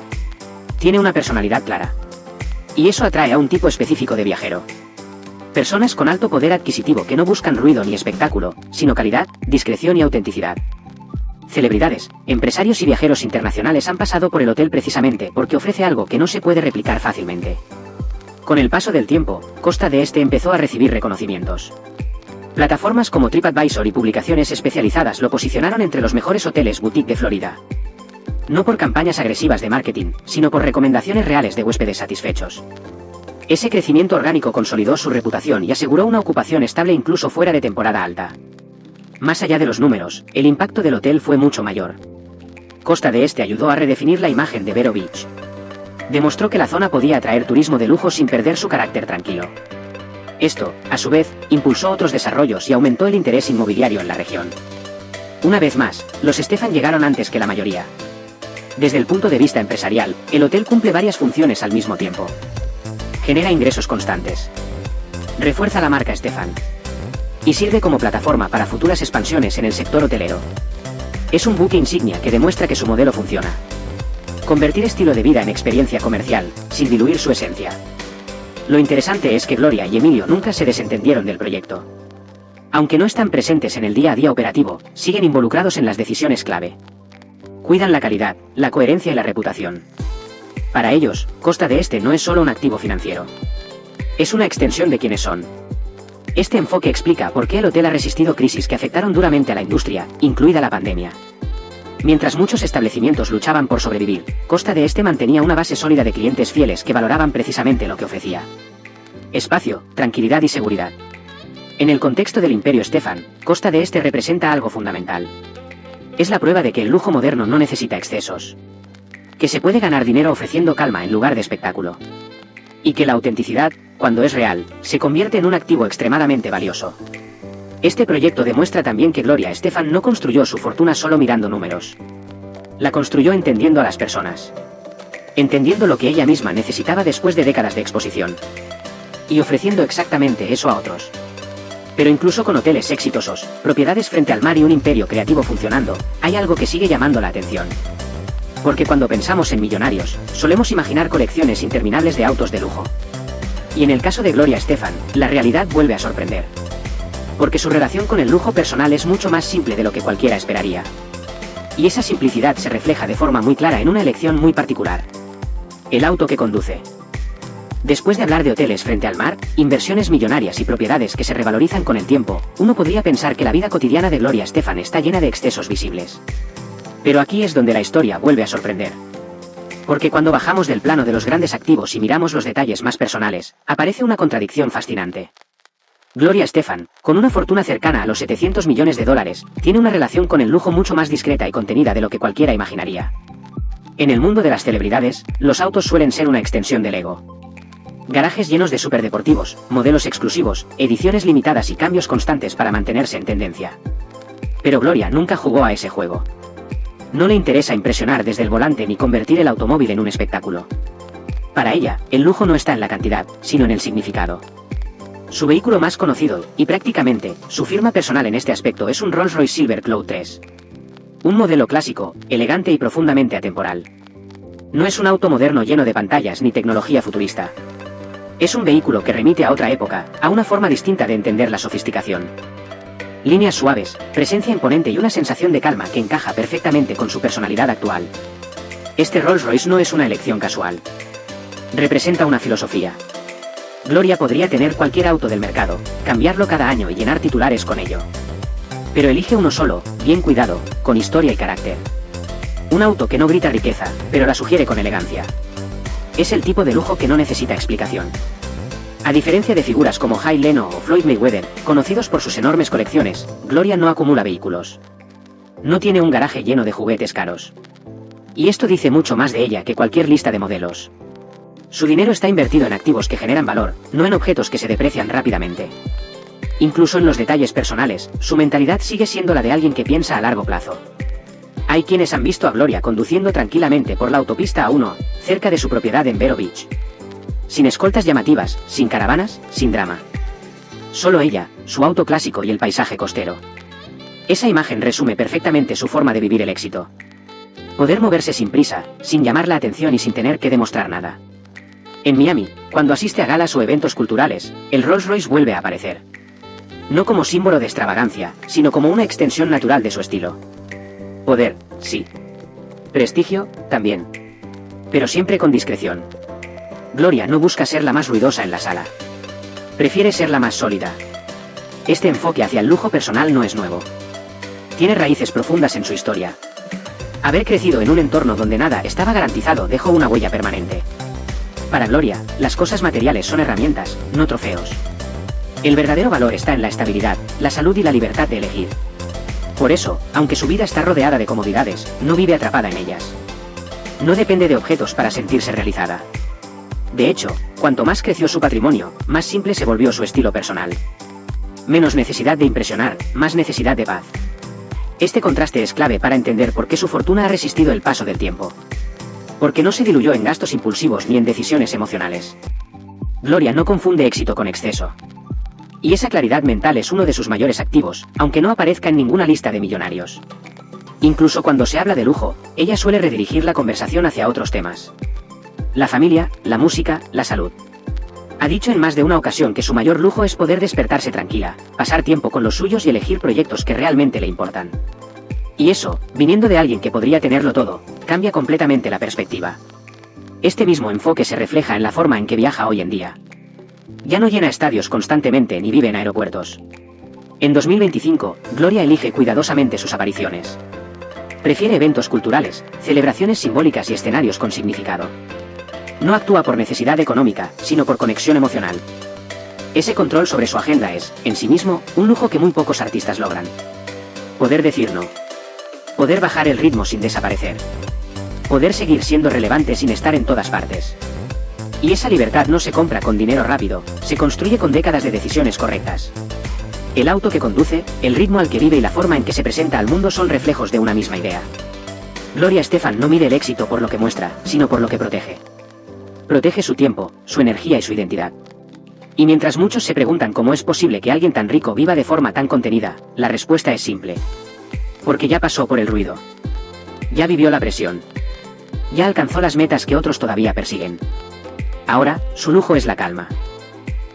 Tiene una personalidad clara. Y eso atrae a un tipo específico de viajero. Personas con alto poder adquisitivo que no buscan ruido ni espectáculo, sino calidad, discreción y autenticidad. Celebridades, empresarios y viajeros internacionales han pasado por el hotel precisamente porque ofrece algo que no se puede replicar fácilmente. Con el paso del tiempo, Costa de Este empezó a recibir reconocimientos. Plataformas como TripAdvisor y publicaciones especializadas lo posicionaron entre los mejores hoteles boutique de Florida. No por campañas agresivas de marketing, sino por recomendaciones reales de huéspedes satisfechos. Ese crecimiento orgánico consolidó su reputación y aseguró una ocupación estable incluso fuera de temporada alta. Más allá de los números, el impacto del hotel fue mucho mayor. Costa de Este ayudó a redefinir la imagen de Vero Beach. Demostró que la zona podía atraer turismo de lujo sin perder su carácter tranquilo. Esto, a su vez, impulsó otros desarrollos y aumentó el interés inmobiliario en la región. Una vez más, los Estefan llegaron antes que la mayoría. Desde el punto de vista empresarial, el hotel cumple varias funciones al mismo tiempo. Genera ingresos constantes. Refuerza la marca Estefan. Y sirve como plataforma para futuras expansiones en el sector hotelero. Es un buque insignia que demuestra que su modelo funciona. Convertir estilo de vida en experiencia comercial, sin diluir su esencia. Lo interesante es que Gloria y Emilio nunca se desentendieron del proyecto. Aunque no están presentes en el día a día operativo, siguen involucrados en las decisiones clave. Cuidan la calidad, la coherencia y la reputación. Para ellos, Costa de Este no es solo un activo financiero. Es una extensión de quienes son. Este enfoque explica por qué el hotel ha resistido crisis que afectaron duramente a la industria, incluida la pandemia. Mientras muchos establecimientos luchaban por sobrevivir, Costa de Este mantenía una base sólida de clientes fieles que valoraban precisamente lo que ofrecía. Espacio, tranquilidad y seguridad. En el contexto del Imperio Estefan, Costa de Este representa algo fundamental. Es la prueba de que el lujo moderno no necesita excesos. Que se puede ganar dinero ofreciendo calma en lugar de espectáculo. Y que la autenticidad, cuando es real, se convierte en un activo extremadamente valioso. Este proyecto demuestra también que Gloria Estefan no construyó su fortuna solo mirando números. La construyó entendiendo a las personas. Entendiendo lo que ella misma necesitaba después de décadas de exposición. Y ofreciendo exactamente eso a otros. Pero incluso con hoteles exitosos, propiedades frente al mar y un imperio creativo funcionando, hay algo que sigue llamando la atención. Porque cuando pensamos en millonarios, solemos imaginar colecciones interminables de autos de lujo. Y en el caso de Gloria Estefan, la realidad vuelve a sorprender. Porque su relación con el lujo personal es mucho más simple de lo que cualquiera esperaría. Y esa simplicidad se refleja de forma muy clara en una elección muy particular. El auto que conduce. Después de hablar de hoteles frente al mar, inversiones millonarias y propiedades que se revalorizan con el tiempo, uno podría pensar que la vida cotidiana de Gloria Estefan está llena de excesos visibles. Pero aquí es donde la historia vuelve a sorprender. Porque cuando bajamos del plano de los grandes activos y miramos los detalles más personales, aparece una contradicción fascinante. Gloria Estefan, con una fortuna cercana a los 700 millones de dólares, tiene una relación con el lujo mucho más discreta y contenida de lo que cualquiera imaginaría. En el mundo de las celebridades, los autos suelen ser una extensión del ego. Garajes llenos de superdeportivos, modelos exclusivos, ediciones limitadas y cambios constantes para mantenerse en tendencia. Pero Gloria nunca jugó a ese juego. No le interesa impresionar desde el volante ni convertir el automóvil en un espectáculo. Para ella, el lujo no está en la cantidad, sino en el significado. Su vehículo más conocido, y prácticamente, su firma personal en este aspecto es un Rolls-Royce Silver Cloud 3. Un modelo clásico, elegante y profundamente atemporal. No es un auto moderno lleno de pantallas ni tecnología futurista. Es un vehículo que remite a otra época, a una forma distinta de entender la sofisticación. Líneas suaves, presencia imponente y una sensación de calma que encaja perfectamente con su personalidad actual. Este Rolls-Royce no es una elección casual. Representa una filosofía. Gloria podría tener cualquier auto del mercado, cambiarlo cada año y llenar titulares con ello. Pero elige uno solo, bien cuidado, con historia y carácter. Un auto que no grita riqueza, pero la sugiere con elegancia. Es el tipo de lujo que no necesita explicación. A diferencia de figuras como Jay Leno o Floyd Mayweather, conocidos por sus enormes colecciones, Gloria no acumula vehículos. No tiene un garaje lleno de juguetes caros. Y esto dice mucho más de ella que cualquier lista de modelos. Su dinero está invertido en activos que generan valor, no en objetos que se deprecian rápidamente. Incluso en los detalles personales, su mentalidad sigue siendo la de alguien que piensa a largo plazo. Hay quienes han visto a Gloria conduciendo tranquilamente por la autopista A1, cerca de su propiedad en Vero Beach. Sin escoltas llamativas, sin caravanas, sin drama. Solo ella, su auto clásico y el paisaje costero. Esa imagen resume perfectamente su forma de vivir el éxito. Poder moverse sin prisa, sin llamar la atención y sin tener que demostrar nada. En Miami, cuando asiste a galas o eventos culturales, el Rolls-Royce vuelve a aparecer. No como símbolo de extravagancia, sino como una extensión natural de su estilo. Poder, sí. Prestigio, también. Pero siempre con discreción. Gloria no busca ser la más ruidosa en la sala. Prefiere ser la más sólida. Este enfoque hacia el lujo personal no es nuevo. Tiene raíces profundas en su historia. Haber crecido en un entorno donde nada estaba garantizado dejó una huella permanente. Para Gloria, las cosas materiales son herramientas, no trofeos. El verdadero valor está en la estabilidad, la salud y la libertad de elegir. Por eso, aunque su vida está rodeada de comodidades, no vive atrapada en ellas. No depende de objetos para sentirse realizada. De hecho, cuanto más creció su patrimonio, más simple se volvió su estilo personal. Menos necesidad de impresionar, más necesidad de paz. Este contraste es clave para entender por qué su fortuna ha resistido el paso del tiempo. Porque no se diluyó en gastos impulsivos ni en decisiones emocionales. Gloria no confunde éxito con exceso. Y esa claridad mental es uno de sus mayores activos, aunque no aparezca en ninguna lista de millonarios. Incluso cuando se habla de lujo, ella suele redirigir la conversación hacia otros temas. La familia, la música, la salud. Ha dicho en más de una ocasión que su mayor lujo es poder despertarse tranquila, pasar tiempo con los suyos y elegir proyectos que realmente le importan. Y eso, viniendo de alguien que podría tenerlo todo, cambia completamente la perspectiva. Este mismo enfoque se refleja en la forma en que viaja hoy en día. Ya no llena estadios constantemente ni vive en aeropuertos. En 2025, Gloria elige cuidadosamente sus apariciones. Prefiere eventos culturales, celebraciones simbólicas y escenarios con significado. No actúa por necesidad económica, sino por conexión emocional. Ese control sobre su agenda es, en sí mismo, un lujo que muy pocos artistas logran. Poder decir no. Poder bajar el ritmo sin desaparecer. Poder seguir siendo relevante sin estar en todas partes. Y esa libertad no se compra con dinero rápido, se construye con décadas de decisiones correctas. El auto que conduce, el ritmo al que vive y la forma en que se presenta al mundo son reflejos de una misma idea. Gloria Estefan no mide el éxito por lo que muestra, sino por lo que protege. Protege su tiempo, su energía y su identidad. Y mientras muchos se preguntan cómo es posible que alguien tan rico viva de forma tan contenida, la respuesta es simple. Porque ya pasó por el ruido. Ya vivió la presión. Ya alcanzó las metas que otros todavía persiguen. Ahora, su lujo es la calma.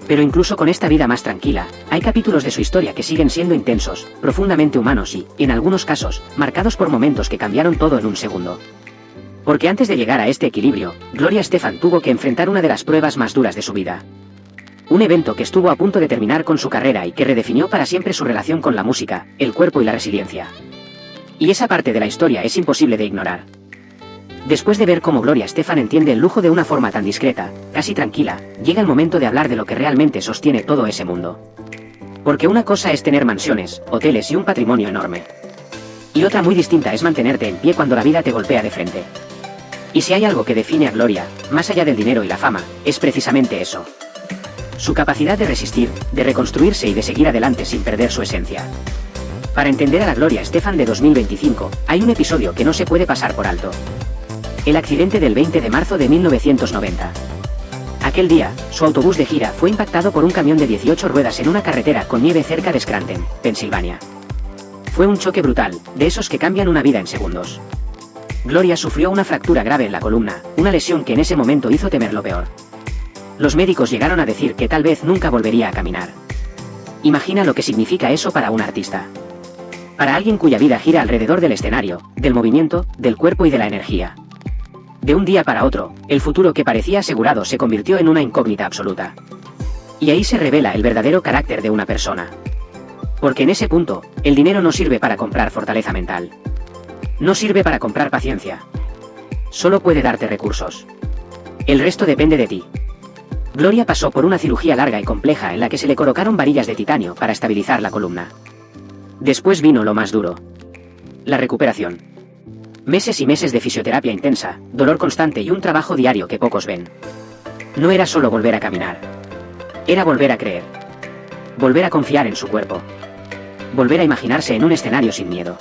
Pero incluso con esta vida más tranquila, hay capítulos de su historia que siguen siendo intensos, profundamente humanos y, en algunos casos, marcados por momentos que cambiaron todo en un segundo. Porque antes de llegar a este equilibrio, Gloria Estefan tuvo que enfrentar una de las pruebas más duras de su vida. Un evento que estuvo a punto de terminar con su carrera y que redefinió para siempre su relación con la música, el cuerpo y la resiliencia. Y esa parte de la historia es imposible de ignorar. Después de ver cómo Gloria Estefan entiende el lujo de una forma tan discreta, casi tranquila, llega el momento de hablar de lo que realmente sostiene todo ese mundo. Porque una cosa es tener mansiones, hoteles y un patrimonio enorme. Y otra muy distinta es mantenerte en pie cuando la vida te golpea de frente. Y si hay algo que define a Gloria, más allá del dinero y la fama, es precisamente eso. Su capacidad de resistir, de reconstruirse y de seguir adelante sin perder su esencia. Para entender a la Gloria Estefan de 2025, hay un episodio que no se puede pasar por alto. El accidente del 20 de marzo de 1990. Aquel día, su autobús de gira fue impactado por un camión de 18 ruedas en una carretera con nieve cerca de Scranton, Pensilvania. Fue un choque brutal, de esos que cambian una vida en segundos. Gloria sufrió una fractura grave en la columna, una lesión que en ese momento hizo temer lo peor. Los médicos llegaron a decir que tal vez nunca volvería a caminar. Imagina lo que significa eso para un artista. Para alguien cuya vida gira alrededor del escenario, del movimiento, del cuerpo y de la energía. De un día para otro, el futuro que parecía asegurado se convirtió en una incógnita absoluta. Y ahí se revela el verdadero carácter de una persona. Porque en ese punto, el dinero no sirve para comprar fortaleza mental. No sirve para comprar paciencia. Solo puede darte recursos. El resto depende de ti. Gloria pasó por una cirugía larga y compleja en la que se le colocaron varillas de titanio para estabilizar la columna. Después vino lo más duro. La recuperación. Meses y meses de fisioterapia intensa, dolor constante y un trabajo diario que pocos ven. No era solo volver a caminar. Era volver a creer. Volver a confiar en su cuerpo. Volver a imaginarse en un escenario sin miedo.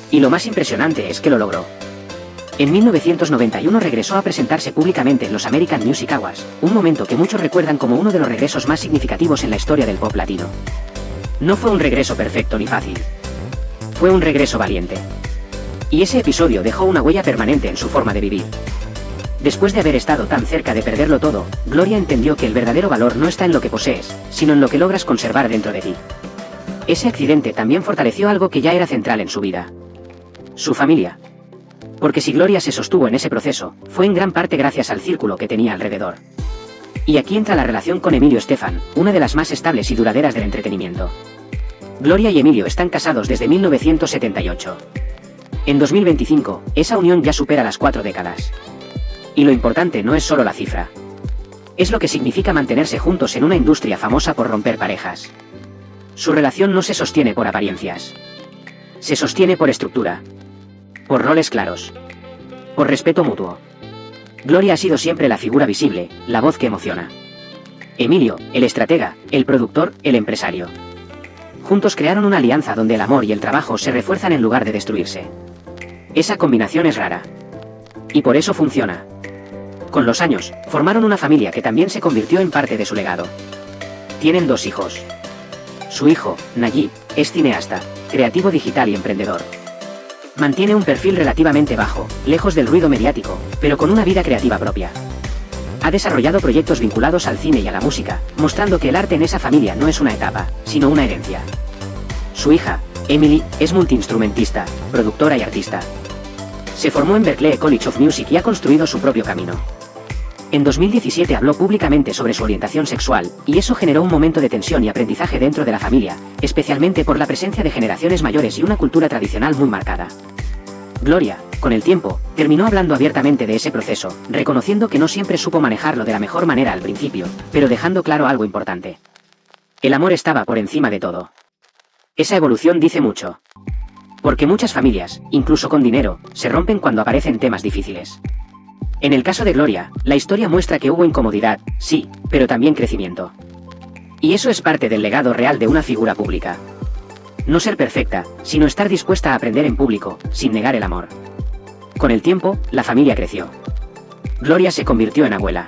Y lo más impresionante es que lo logró. En 1991 regresó a presentarse públicamente en los American Music Awards, un momento que muchos recuerdan como uno de los regresos más significativos en la historia del pop latino. No fue un regreso perfecto ni fácil. Fue un regreso valiente. Y ese episodio dejó una huella permanente en su forma de vivir. Después de haber estado tan cerca de perderlo todo, Gloria entendió que el verdadero valor no está en lo que posees, sino en lo que logras conservar dentro de ti. Ese accidente también fortaleció algo que ya era central en su vida. Su familia. Porque si Gloria se sostuvo en ese proceso, fue en gran parte gracias al círculo que tenía alrededor. Y aquí entra la relación con Emilio Estefan, una de las más estables y duraderas del entretenimiento. Gloria y Emilio están casados desde 1978. En 2025, esa unión ya supera las 4 décadas. Y lo importante no es solo la cifra. Es lo que significa mantenerse juntos en una industria famosa por romper parejas. Su relación no se sostiene por apariencias. Se sostiene por estructura. Por roles claros. Por respeto mutuo. Gloria ha sido siempre la figura visible, la voz que emociona. Emilio, el estratega, el productor, el empresario. Juntos crearon una alianza donde el amor y el trabajo se refuerzan en lugar de destruirse. Esa combinación es rara. Y por eso funciona. Con los años, formaron una familia que también se convirtió en parte de su legado. Tienen 2 hijos. Su hijo, Nayib, es cineasta, creativo digital y emprendedor. Mantiene un perfil relativamente bajo, lejos del ruido mediático, pero con una vida creativa propia. Ha desarrollado proyectos vinculados al cine y a la música, mostrando que el arte en esa familia no es una etapa, sino una herencia. Su hija, Emily, es multiinstrumentista, productora y artista. Se formó en Berklee College of Music y ha construido su propio camino. En 2017 habló públicamente sobre su orientación sexual, y eso generó un momento de tensión y aprendizaje dentro de la familia, especialmente por la presencia de generaciones mayores y una cultura tradicional muy marcada. Gloria, con el tiempo, terminó hablando abiertamente de ese proceso, reconociendo que no siempre supo manejarlo de la mejor manera al principio, pero dejando claro algo importante. El amor estaba por encima de todo. Esa evolución dice mucho. Porque muchas familias, incluso con dinero, se rompen cuando aparecen temas difíciles. En el caso de Gloria, la historia muestra que hubo incomodidad, sí, pero también crecimiento. Y eso es parte del legado real de una figura pública. No ser perfecta, sino estar dispuesta a aprender en público, sin negar el amor. Con el tiempo, la familia creció. Gloria se convirtió en abuela.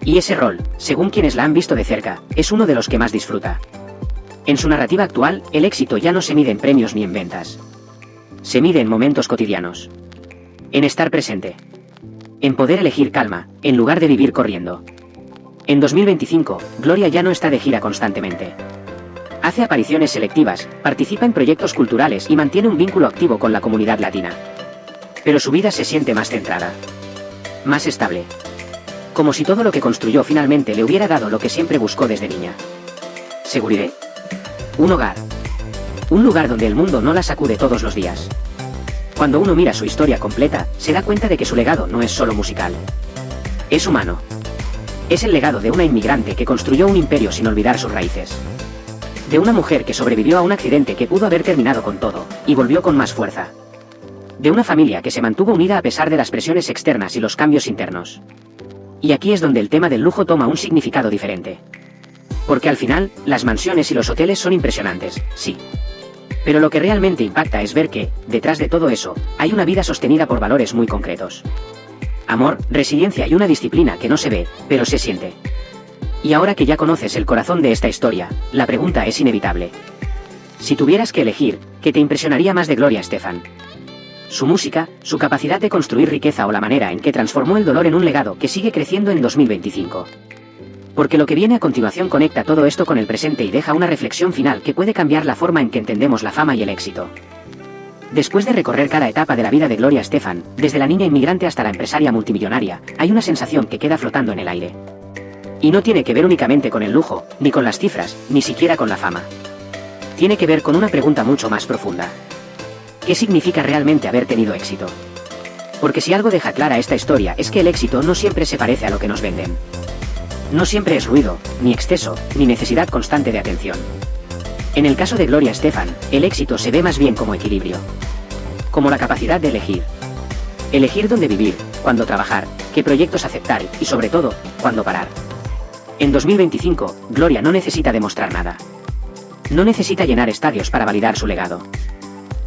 Y ese rol, según quienes la han visto de cerca, es uno de los que más disfruta. En su narrativa actual, el éxito ya no se mide en premios ni en ventas. Se mide en momentos cotidianos. En estar presente. En poder elegir calma, en lugar de vivir corriendo. En 2025, Gloria ya no está de gira constantemente. Hace apariciones selectivas, participa en proyectos culturales y mantiene un vínculo activo con la comunidad latina. Pero su vida se siente más centrada. Más estable. Como si todo lo que construyó finalmente le hubiera dado lo que siempre buscó desde niña. Seguridad. Un hogar. Un lugar donde el mundo no la sacude todos los días. Cuando uno mira su historia completa, se da cuenta de que su legado no es solo musical. Es humano. Es el legado de una inmigrante que construyó un imperio sin olvidar sus raíces. De una mujer que sobrevivió a un accidente que pudo haber terminado con todo, y volvió con más fuerza. De una familia que se mantuvo unida a pesar de las presiones externas y los cambios internos. Y aquí es donde el tema del lujo toma un significado diferente. Porque al final, las mansiones y los hoteles son impresionantes, sí. Pero lo que realmente impacta es ver que, detrás de todo eso, hay una vida sostenida por valores muy concretos. Amor, resiliencia y una disciplina que no se ve, pero se siente. Y ahora que ya conoces el corazón de esta historia, la pregunta es inevitable. Si tuvieras que elegir, ¿qué te impresionaría más de Gloria Estefan? Su música, su capacidad de construir riqueza o la manera en que transformó el dolor en un legado que sigue creciendo en 2025. Porque lo que viene a continuación conecta todo esto con el presente y deja una reflexión final que puede cambiar la forma en que entendemos la fama y el éxito. Después de recorrer cada etapa de la vida de Gloria Estefan, desde la niña inmigrante hasta la empresaria multimillonaria, hay una sensación que queda flotando en el aire. Y no tiene que ver únicamente con el lujo, ni con las cifras, ni siquiera con la fama. Tiene que ver con una pregunta mucho más profunda. ¿Qué significa realmente haber tenido éxito? Porque si algo deja clara esta historia es que el éxito no siempre se parece a lo que nos venden. No siempre es ruido, ni exceso, ni necesidad constante de atención. En el caso de Gloria Estefan, el éxito se ve más bien como equilibrio. Como la capacidad de elegir. Elegir dónde vivir, cuándo trabajar, qué proyectos aceptar y, sobre todo, cuándo parar. En 2025, Gloria no necesita demostrar nada. No necesita llenar estadios para validar su legado.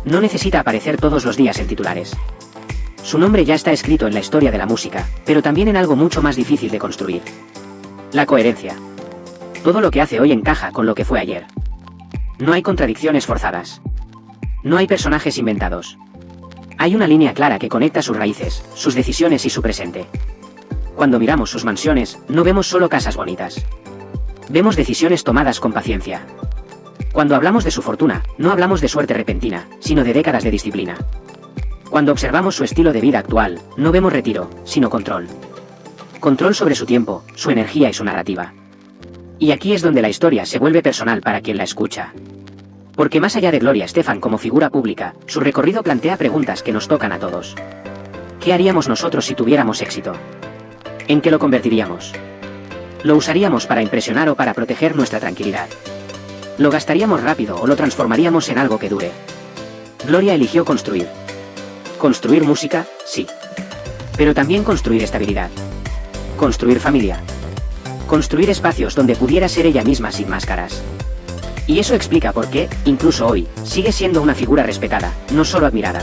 No necesita aparecer todos los días en titulares. Su nombre ya está escrito en la historia de la música, pero también en algo mucho más difícil de construir. La coherencia. Todo lo que hace hoy encaja con lo que fue ayer. No hay contradicciones forzadas. No hay personajes inventados. Hay una línea clara que conecta sus raíces, sus decisiones y su presente. Cuando miramos sus mansiones, no vemos solo casas bonitas. Vemos decisiones tomadas con paciencia. Cuando hablamos de su fortuna, no hablamos de suerte repentina, sino de décadas de disciplina. Cuando observamos su estilo de vida actual, no vemos retiro, sino control. Control sobre su tiempo, su energía y su narrativa. Y aquí es donde la historia se vuelve personal para quien la escucha. Porque más allá de Gloria Estefan como figura pública, su recorrido plantea preguntas que nos tocan a todos. ¿Qué haríamos nosotros si tuviéramos éxito? ¿En qué lo convertiríamos? ¿Lo usaríamos para impresionar o para proteger nuestra tranquilidad? ¿Lo gastaríamos rápido o lo transformaríamos en algo que dure? Gloria eligió construir. ¿Construir música? Sí. Pero también construir estabilidad. Construir familia. Construir espacios donde pudiera ser ella misma sin máscaras. Y eso explica por qué, incluso hoy, sigue siendo una figura respetada, no solo admirada.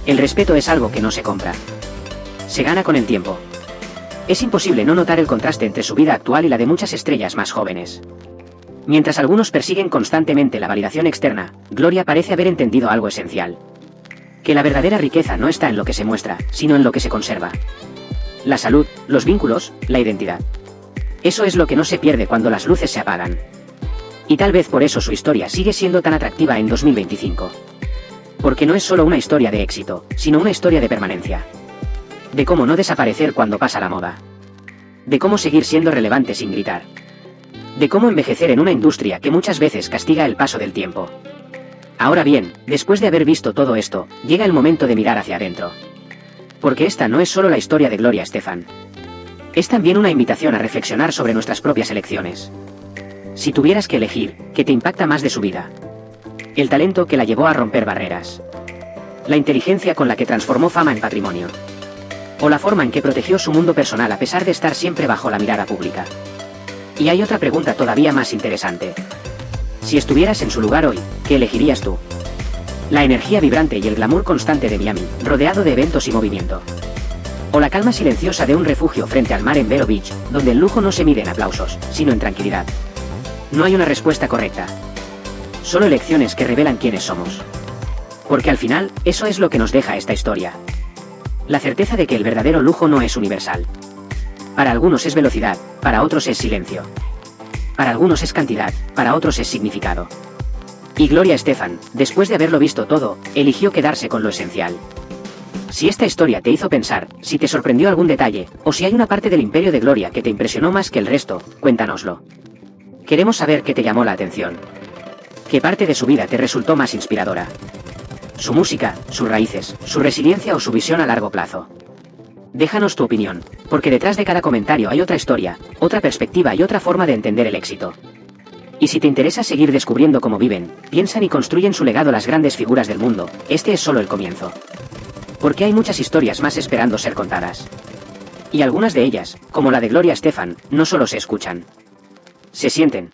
El respeto es algo que no se compra. Se gana con el tiempo. Es imposible no notar el contraste entre su vida actual y la de muchas estrellas más jóvenes. Mientras algunos persiguen constantemente la validación externa, Gloria parece haber entendido algo esencial. Que la verdadera riqueza no está en lo que se muestra, sino en lo que se conserva. La salud, los vínculos, la identidad. Eso es lo que no se pierde cuando las luces se apagan. Y tal vez por eso su historia sigue siendo tan atractiva en 2025. Porque no es solo una historia de éxito, sino una historia de permanencia. De cómo no desaparecer cuando pasa la moda. De cómo seguir siendo relevante sin gritar. De cómo envejecer en una industria que muchas veces castiga el paso del tiempo. Ahora bien, después de haber visto todo esto, llega el momento de mirar hacia adentro. Porque esta no es solo la historia de Gloria Estefan. Es también una invitación a reflexionar sobre nuestras propias elecciones. Si tuvieras que elegir, ¿qué te impacta más de su vida? El talento que la llevó a romper barreras. La inteligencia con la que transformó fama en patrimonio. O la forma en que protegió su mundo personal a pesar de estar siempre bajo la mirada pública. Y hay otra pregunta todavía más interesante. Si estuvieras en su lugar hoy, ¿qué elegirías tú? La energía vibrante y el glamour constante de Miami, rodeado de eventos y movimiento. O la calma silenciosa de un refugio frente al mar en Vero Beach, donde el lujo no se mide en aplausos, sino en tranquilidad. No hay una respuesta correcta. Solo elecciones que revelan quiénes somos. Porque al final, eso es lo que nos deja esta historia. La certeza de que el verdadero lujo no es universal. Para algunos es velocidad, para otros es silencio. Para algunos es cantidad, para otros es significado. Y Gloria Estefan, después de haberlo visto todo, eligió quedarse con lo esencial. Si esta historia te hizo pensar, si te sorprendió algún detalle, o si hay una parte del imperio de Gloria que te impresionó más que el resto, cuéntanoslo. Queremos saber qué te llamó la atención. ¿Qué parte de su vida te resultó más inspiradora? Su música, sus raíces, su resiliencia o su visión a largo plazo. Déjanos tu opinión, porque detrás de cada comentario hay otra historia, otra perspectiva y otra forma de entender el éxito. Y si te interesa seguir descubriendo cómo viven, piensan y construyen su legado las grandes figuras del mundo, este es solo el comienzo. Porque hay muchas historias más esperando ser contadas. Y algunas de ellas, como la de Gloria Estefan, no solo se escuchan. Se sienten.